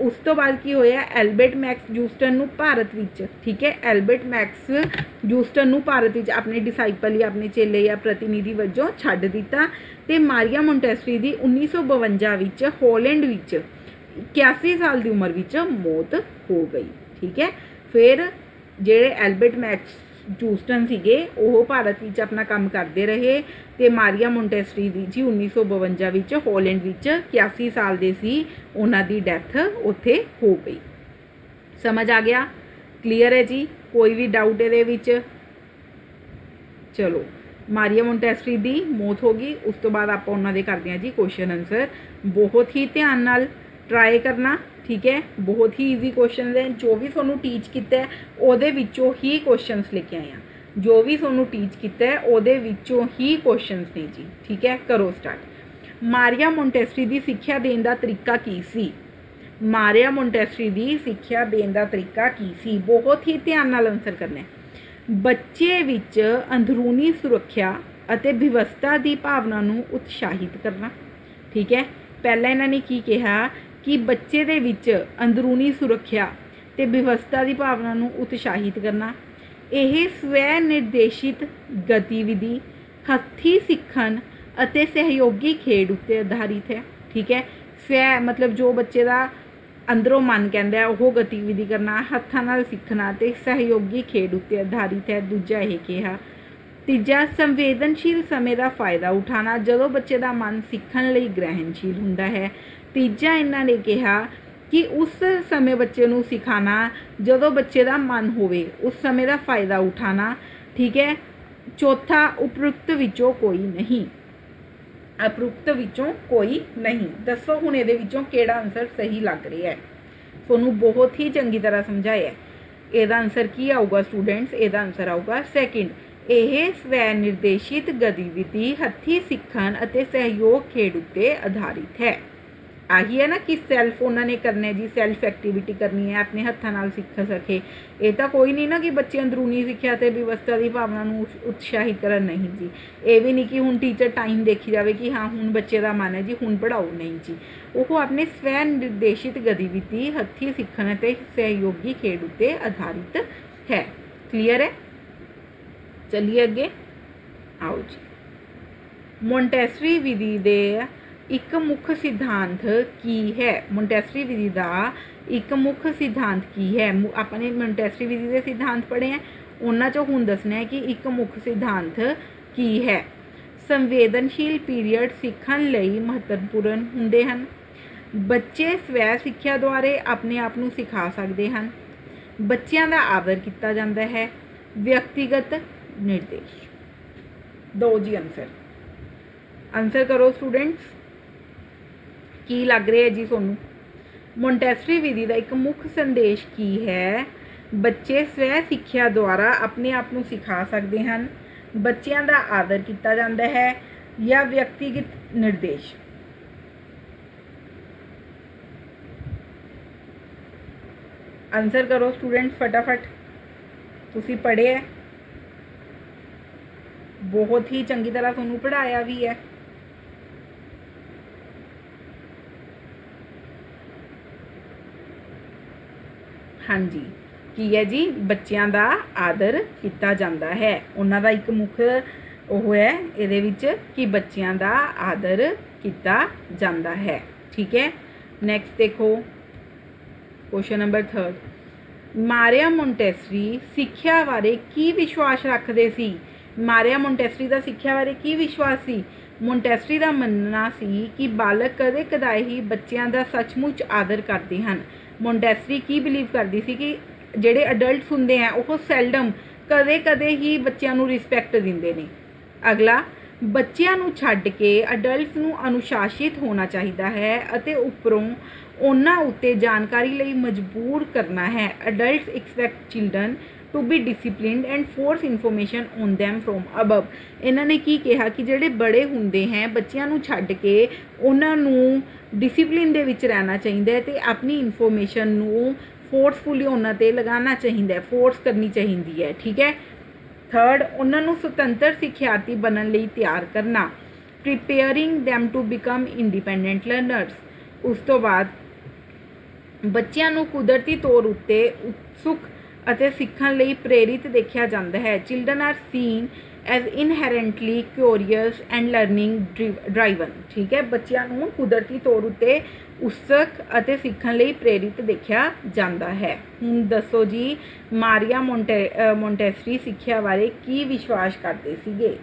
उस तो बाद की होया एल्बर्ट मैक्स जूस्टर नूं भारत विच ठीक है एल्बर्ट मैक्स जूस्टर नूं भारत विच अपने डिसाइपल या अपने चेले या प्रतिनिधि वजों छड्ड दिता ते मारिया मोंटेसरी दी 1952 विच हॉलैंड विच 81 साल की उम्र विच मौत हो गई। ठीक है, फिर जेड़े एल्बर्ट मैक्स जूस्टन सीगे ਉਹ ਭਾਰਤ ਵਿੱਚ ਆਪਣਾ ਕੰਮ ਕਰਦੇ ਰਹੇ ਤੇ ਮਾਰੀਆ ਮੋਂਟੈਸਟਰੀ ਦੀ ਜੀ 1952 ਵਿੱਚ ਹੌਲੈਂਡ ਵਿੱਚ 81 ਸਾਲ ਦੇ ਸੀ, ਉਹਨਾਂ ਦੀ ਡੈਥ ਉੱਥੇ ਹੋ ਗਈ। ਸਮਝ ਆ ਗਿਆ? ਕਲੀਅਰ ਹੈ ਜੀ? ਕੋਈ ਵੀ ਡਾਊਟ ਇਹਦੇ ਵਿੱਚ? ਚਲੋ, ਮਾਰੀਆ ਮੋਂਟੈਸਟਰੀ ਦੀ ਮੌਤ ਹੋ ਗਈ। ਉਸ ਤੋਂ ਬਾਅਦ ਆਪਾਂ ਉਹਨਾਂ ਦੇ ਕਰਦੇ ਹਾਂ ਜੀ ਕੁਐਸਚਨ ਆਨਸਰ। ਬਹੁਤ ਹੀ ਧਿਆਨ ਨਾਲ ट्राई करना। ठीक है, बहुत ही ईजी क्वेश्चन है। जो भी थोनू टीच किया ਉਹਦੇ ਵਿੱਚੋਂ ही क्वेश्चंस लेके आए हैं। जो भी थोनू टीच किया ਉਹਦੇ ਵਿੱਚੋਂ ही क्वेश्चंस ने जी। ठीक है, करो स्टार्ट। मारिया मोंटेसरी की सिक्ख्या देने का तरीका की सी? मारिया मोंटेसरी की सिक्ख्या देने का तरीका की सी? बहुत ही ध्यान नाल आंसर करना है। बच्चे विच अंदरूनी सुरक्षा ਅਤੇ ਵਿਵਸਥਾ ਦੀ ਭਾਵਨਾ ਨੂੰ ਉਤਸ਼ਾਹਿਤ ਕਰਨਾ। ठीक है, पहला इन्होंने की कहा कि बच्चे दे विच अंदरूनी सुरक्षा ते विवस्था की भावना नूं उत्साहित करना। यह स्वै निर्देशित गतिविधि हथी सीखण अते सहयोगी खेड उत्ते आधारित है। ठीक है, स्वै मतलब जो बच्चे का अंदरों मन कहता है वह गतिविधि करना, हत्थां नाल सीखना ते सहयोगी खेड उत्ते आधारित है। दूजा यह कहा। तीजा संवेदनशील समय का फायदा उठाना, जदों बच्चे का मन सीखण लई ग्रहणशील हुंदा है। तीजा इन्होंने कहा कि उस समय बच्चे नूं सिखाना जदों बच्चे का मन होवे, उस समय का फायदा उठाना। ठीक है, चौथा उपरुक्त विचों कोई नहीं। उपरुक्त विचों कोई नहीं। दसो हुण इहदे विचों किहड़ा आंसर सही लग रहा है? तुहानूं बहुत ही चंगी तरह समझाया है। इहदा आंसर की आऊगा स्टूडेंट्स? इहदा आंसर आऊगा सैकेंड। यह स्वै निर्देशित गतिविधि हथी सीखण अते सहयोग खेड उत्ते आधारित है। आही है ना कि सैल्फ उन्होंने करना है जी, सैल्फ एक्टिविटी करनी है, अपने हत्थों नाल सीख सके। ये तो कोई नहीं ना कि बच्चे अंदरूनी सिक्ख्या ते व्यवस्था की भावना नूं उत्साहित करन। नहीं जी, ये भी नहीं कि हुण टीचर टाइम देखी जाए कि हाँ हुण बच्चे का मन है जी हुण पढ़ाओ। नहीं जी, वो अपने स्वै निर्देशित गतिविधि हथी सीखण ते सहयोगी खेड उत्ते आधारित है। क्लीयर है? चलिए अगे आओ जी। मोंटेसरी विधि दे एक मुख्य सिद्धांत की है? मोंटेसरी विधि का एक मुख्य सिद्धांत की है? आपने मोंटेसरी विधि के सिद्धांत पढ़े हैं, उन्हां चों हुण दसना है कि एक मुख्य सिद्धांत की है। ਸੰਵੇਦਨਸ਼ੀਲ ਪੀਰੀਅਡ ਸਿੱਖਣ ਲਈ ਮਹੱਤਵਪੂਰਨ ਹੁੰਦੇ ਹਨ। ਬੱਚੇ ਸਵੈ ਸਿੱਖਿਆ ਦੁਆਰੇ ਆਪਣੇ ਆਪ ਨੂੰ ਸਿਖਾ ਸਕਦੇ ਹਨ। ਬੱਚਿਆਂ ਦਾ ਆਦਰ ਕੀਤਾ ਜਾਂਦਾ ਹੈ। ਵਿਅਕਤੀਗਤ ਨਿਰਦੇਸ਼। ਦੋ ਜੀ ਆਨਸਰ ਕਰੋ ਸਟੂडेंट्स, ਕੀ ਲੱਗ ਰਿਹਾ ਜੀ ਤੁਹਾਨੂੰ? ਮੋਂਟੈਸਰੀ ਵਿਧੀ ਦਾ ਇੱਕ ਮੁੱਖ ਸੰਦੇਸ਼ ਕੀ ਹੈ? ਬੱਚੇ ਸਵੈ ਸਿੱਖਿਆ ਦੁਆਰਾ ਆਪਣੇ ਆਪ ਨੂੰ ਸਿਖਾ ਸਕਦੇ ਹਨ, ਬੱਚਿਆਂ ਦਾ ਆਦਰ ਕੀਤਾ ਜਾਂਦਾ ਹੈ ਜਾਂ ਵਿਅਕਤੀਗਤ ਨਿਰਦੇਸ਼। आंसर करो स्टूडेंट्स फटाफट, तुसी पढ़े है, बहुत ही चंगी तरह तुहानू पढ़ाया भी है। हाँ जी, की है जी, बच्चों का आदर किया जाता है। उन्हों का एक मुख वो है ये कि बच्चों का आदर किया जाता है। ठीक है, नैक्सट देखो क्वेश्चन नंबर 3। मारिया मोंटेसरी सिक्ख्या बारे की विश्वास रखते सी? मारिया मोंटेसरी का सिक्ख्या बारे की विश्वास सी? मोंटेसरी का मनना सी कि बालक कदे कदाए ही बच्चों का सचमुच आदर करते हैं। मोंटेसरी की बिलीव करती सी कि जेडे अडल्ट होंदे हैं वो सैल्डम कदे कदे ही बच्चों को रिस्पैक्ट देंदे ने। अगला, बच्चों को छड्ड के अडल्ट को अनुशासित होना चाहिए है अते उपरों उन्हां उत्ते जानकारी लई मजबूर करना है। Adult expect children to be disciplined and force information on them from above. इन्होंने की कहा कि जेडे बड़े होंदे हैं बच्चों को छड्ड के उन्होंने डिसिप्लिन दे विच रहना चाहिए ते अपनी इन्फॉर्मेशन नू फोर्सफुली उन्हां ते लगाना चाहिए, फोर्स करनी चाहिए है। ठीक है। थर्ड, उन्होंने स्वतंत्र सिक्ख्यार्थी बनने लई तैयार करना, preparing them to become independent learners. उस तो बाद बच्चों को कुदरती तौर उत्ते उत्सुक अते सीखण लई प्रेरित देखा जाता है। Children are seen as inherently curious and learning driven. ठीक है, बच्चों को कुदरती तौर उत्ते उत्सुक अते सीखण लई प्रेरित देखा जाता है। हुण दसो जी, मारिया मोंटेसरी सिक्ख्या बारे की विश्वास करते सीगे?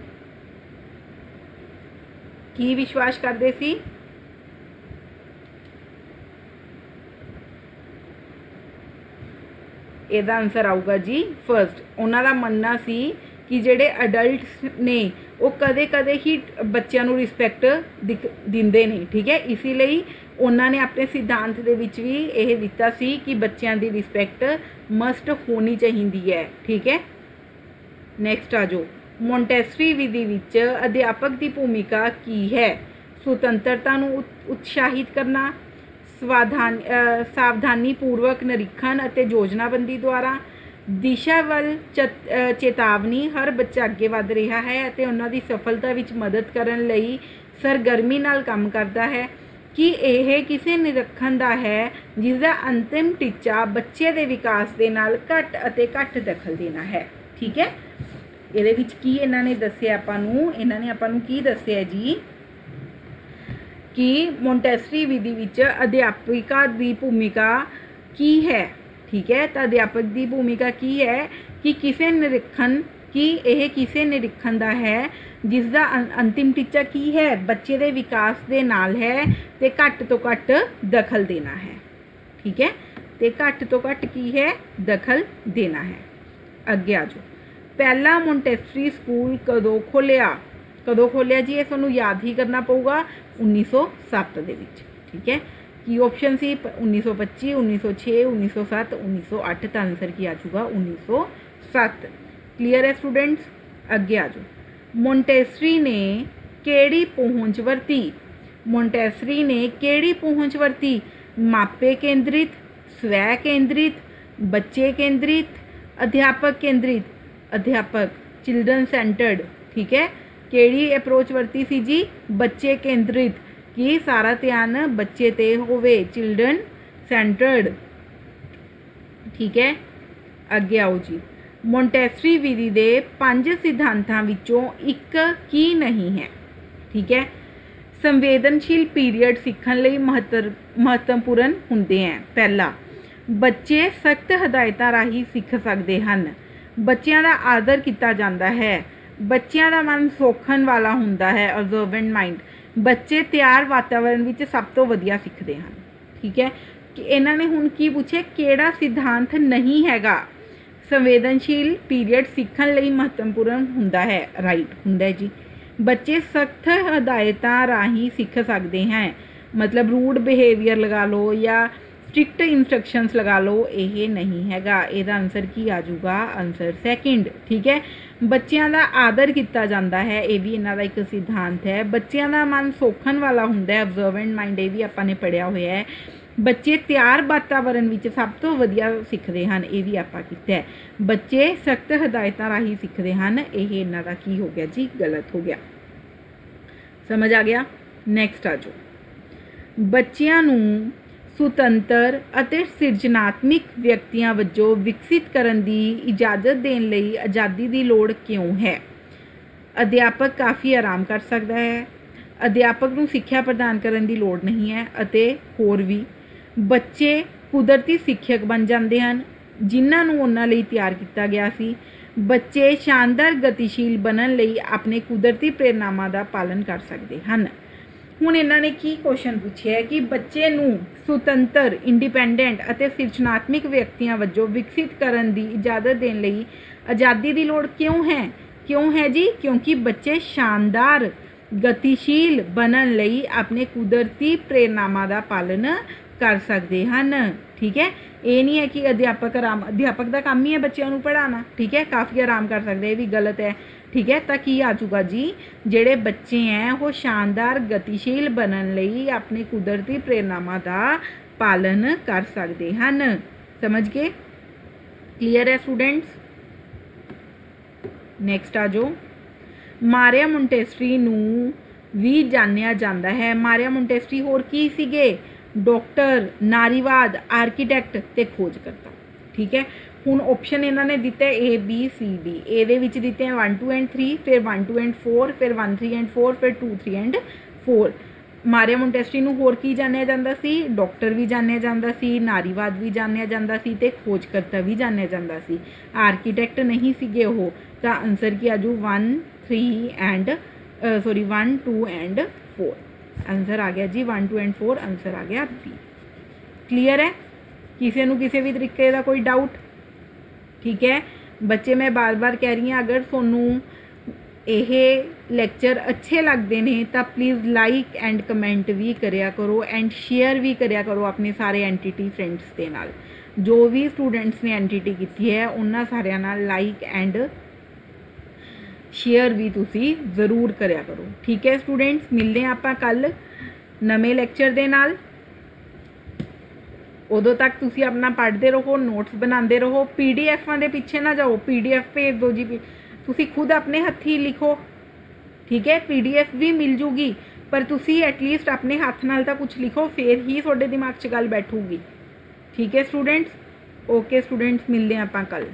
की विश्वास करते सी? ਇਹਦਾ आंसर आऊगा जी फर्स्ट। उन्हों का मनना सी कि जेडे अडल्ट ने वो कदे कदे ही बच्चों को रिस्पैक्ट दिंदे ने। ठीक है, इसीलिए उन्होंने अपने सिद्धांत दे विच भी यह दिता सी कि बच्चों की रिस्पैक्ट मस्ट होनी चाहिए है। ठीक है, नैक्सट आ जाओ, मोंटेसरी विधि विच अध्यापक की भूमिका की है? स्वतंत्रता को उत्साहित करना, सावधानी पूर्वक निरीक्षण अते योजनाबंदी द्वारा, दिशा वल चेतावनी, हर बच्चा अगे वध रहा है अते उन्हां दी सफलता विच मदद करन लई सरगर्मी नाल काम करता है, कि यह किसी निरीक्षण दा है जिसका अंतिम टीचा बच्चे के विकास के नाल घट अते घट दखल देना है। ठीक है, ये की इन्हां ने दस्सिया आपां नूं, इन्हां ने आपां नूं की दस्सिया जी कि मोंटेसरी विधि विच अध्यापिका की भूमिका की है। ठीक है, तो अध्यापक की भूमिका की है कि किसी निरीक्षण कि यह किसी निरीक्षण का है जिसका अंतिम टीचा की है बच्चे के विकास के नाल है तो घट तो घट दखल देना है। ठीक है, तो घट तो घट की है दखल देना है। अगे आ जाओ, पहला मोंटेसरी स्कूल कदों खोलिया? कदों खोलिया जी, ये तुहानूं याद ही करना पऊगा 1907 दे विच। ठीक है, की ऑप्शन सी 1925, 1906, 1907, 1908। तो आंसर की आ जाऊगा 1907। क्लीयर है स्टूडेंट्स? अगे आ जाओ, मोंटेसरी ने केड़ी पहुँच वरती? मोंटेसरी ने केड़ी पहुँच वरती? मापे केंद्रित, स्वै केंद्रित, बच्चे केंद्रित, अध्यापक केंद्रित? अध्यापक, चिल्ड्रन सेंटर्ड। ठीक है, केड़ी अप्रोच वरती सी जी? बच्चे केंद्रित, कि सारा ध्यान बच्चे ते होवे, चिल्ड्रन सेंटर्ड। ठीक है, अगे आओ जी, मोंटेसरी विधि दे 5 सिद्धांतां विचों एक की नहीं है? ठीक है, संवेदनशील पीरियड सीखण लई महत्वपूर्ण हुंदे हैं। पहला, बच्चे सख्त हदायतां राही सीख सकते हैं, बच्चों का आदर किया जाता है, बच्चों का मन सोखण वाला हुंदा है, ऑब्जर्वेंट माइंड। बच्चे तैयार वातावरण विच सब तो वधिया सीखते हैं। ठीक है, कि इन्हों ने हुण की पूछे, किहड़ा सिद्धांत नहीं हैगा संवेदनशील पीरियड सीखण लई महत्वपूर्ण हुंदा है? राइट हुंदा है जी। बच्चे सख्त हदायतां राही सीख सकते हैं, मतलब रूड बिहेवियर लगा लो या स्ट्रिक्ट इंस्ट्रक्शंस लगा लो, ये नहीं हैगा। इहदा आंसर की आ जाऊगा? Answer second. ठीक है, बच्चों का आदर किया जाता है, ये भी इन्हां दा एक सिद्धांत है। बच्चों का मन सोखण वाला हुंदा है, ऑब्जर्वेंट माइंड, ये भी आपां ने पढ़िया होया है। बच्चे तैयार वातावरण विच सब तो वधिया सीखते हैं, ये भी आपां कीता है। बच्चे सख्त हदायतां राही सीखते हैं, ये इन्हां दा की हो गया जी? गलत हो गया। समझ आ गया? नैक्सट आ जाओ। बच्चों नूं सुतंत्र ਅਤੇ ਸਿਰਜਣਾਤਮਕ ਵਿਅਕਤੀਆਂ ਵਜੋਂ ਵਿਕਸਿਤ ਕਰਨ ਦੀ ਇਜਾਜ਼ਤ ਦੇਣ ਲਈ ਆਜ਼ਾਦੀ ਦੀ ਲੋੜ ਕਿਉਂ ਹੈ? ਅਧਿਆਪਕ ਕਾਫੀ ਆਰਾਮ ਕਰ ਸਕਦਾ ਹੈ, ਅਧਿਆਪਕ ਨੂੰ ਸਿੱਖਿਆ ਪ੍ਰਦਾਨ ਕਰਨ ਦੀ ਲੋੜ ਨਹੀਂ ਹੈ, ਅਤੇ ਹੋਰ ਵੀ। ਬੱਚੇ ਕੁਦਰਤੀ ਸਿੱਖਿਅਕ ਬਣ ਜਾਂਦੇ ਹਨ ਜਿਨ੍ਹਾਂ ਨੂੰ ਉਹਨਾਂ ਲਈ ਤਿਆਰ ਕੀਤਾ ਗਿਆ ਸੀ। ਬੱਚੇ ਸ਼ਾਨਦਾਰ ਗਤੀਸ਼ੀਲ ਬਣਨ ਲਈ ਆਪਣੇ ਕੁਦਰਤੀ ਪ੍ਰੇਰਨਾਵਾਂ ਦਾ ਪਾਲਣ ਕਰ ਸਕਦੇ ਹਨ। ਹੁਣ ਇਹਨਾਂ ਨੇ ਕੀ ਕੁਐਸਚਨ ਪੁੱਛਿਆ ਹੈ ਕਿ ਬੱਚੇ ਨੂੰ ਸੁਤੰਤਰ, ਇੰਡੀਪੈਂਡੈਂਟ ਅਤੇ ਸਿਰਜਣਾਤਮਕ ਵਿਅਕਤੀਆਂ ਵਜੋਂ ਵਿਕਸਿਤ ਕਰਨ ਦੀ ਇਜਾਜ਼ਤ ਦੇਣ ਲਈ ਆਜ਼ਾਦੀ ਦੀ ਲੋੜ ਕਿਉਂ ਹੈ? ਕਿਉਂ ਹੈ ਜੀ? ਕਿਉਂਕਿ ਬੱਚੇ ਸ਼ਾਨਦਾਰ ਗਤੀਸ਼ੀਲ ਬਣਨ ਲਈ ਆਪਣੇ ਕੁਦਰਤੀ ਪ੍ਰੇਰਨਾਵਾਂ ਦਾ ਪਾਲਣ कर सकते हैं। ठीक है, ये नहीं है कि अध्यापक का काम ही है बच्चों को पढ़ाना। ठीक है, काफ़ी आराम कर सकते, ये भी गलत है। ठीक है, तो की आ जाऊगा जी? जेड़े बच्चे हैं वो शानदार गतिशील बनने लई अपने कुदरती प्रेरणावां का पालन कर सकते हैं। समझ गए? क्लीयर है स्टूडेंट्स? नैक्सट आ जाओ। मारिया मोंटेसरी नूं भी जानिया जाता है। मारिया मोंटेसरी होर की सीगे? डॉक्टर, नारीवाद, आर्कीटैक्ट ते खोजकर्ता। ठीक है, हुण ऑप्शन इन्होंने दिते ए बी सी डी। ए विच दिते हैं 1 2 एंड 3, फिर 1 2 एंड 4, फिर 1 3 एंड 4, फिर 2 3 एंड 4। मारिया मोंटेसरी नूं होर की जानिया जांदा सी? डॉक्टर भी जानिया जांदा सी, नारीवाद भी जानिया जांदा सी ते खोजकर्ता भी जानिया जांदा सी। आर्कीटैक्ट नहीं सीगे ओह। तां आंसर की आजू 1 2 एंड 4। आंसर आ गया जी 1 2 एंड 4, आंसर आ गया बी। क्लीयर है? किसी नूं किसी भी तरीके का कोई डाउट? ठीक है बच्चे, मैं बार बार कह रही हूँ, अगर तुहानूं ये लैक्चर अच्छे लगते हैं तो प्लीज़ लाइक एंड कमेंट भी करिया करो एंड शेयर भी करिया करो अपने सारे एंटिटी फ्रेंड्स के नाल। जो भी स्टूडेंट्स ने एंटिटी की है उन्होंने सारिਆਂ नाल लाइक एंड शेयर भी तुसी जरूर करिया करो। ठीक है स्टूडेंट्स, मिलते हैं आपां कल नवे लैक्चर दे नाल। उदों तक तुसी अपना पढ़ते रहो, नोट्स बनाते रहो। PDF दे पीछे ना जाओ, PDF भेज दो जी, तुसी खुद अपने हथी लिखो। ठीक है, PDF भी मिल जूगी पर तुसी एटलीस्ट अपने हाथ नाल तां कुछ लिखो, फिर ही तुहाडे दिमाग 'च गल बैठूगी। ठीक है स्टूडेंट्स? ओके स्टूडेंट्स, मिलते हैं आपां कल।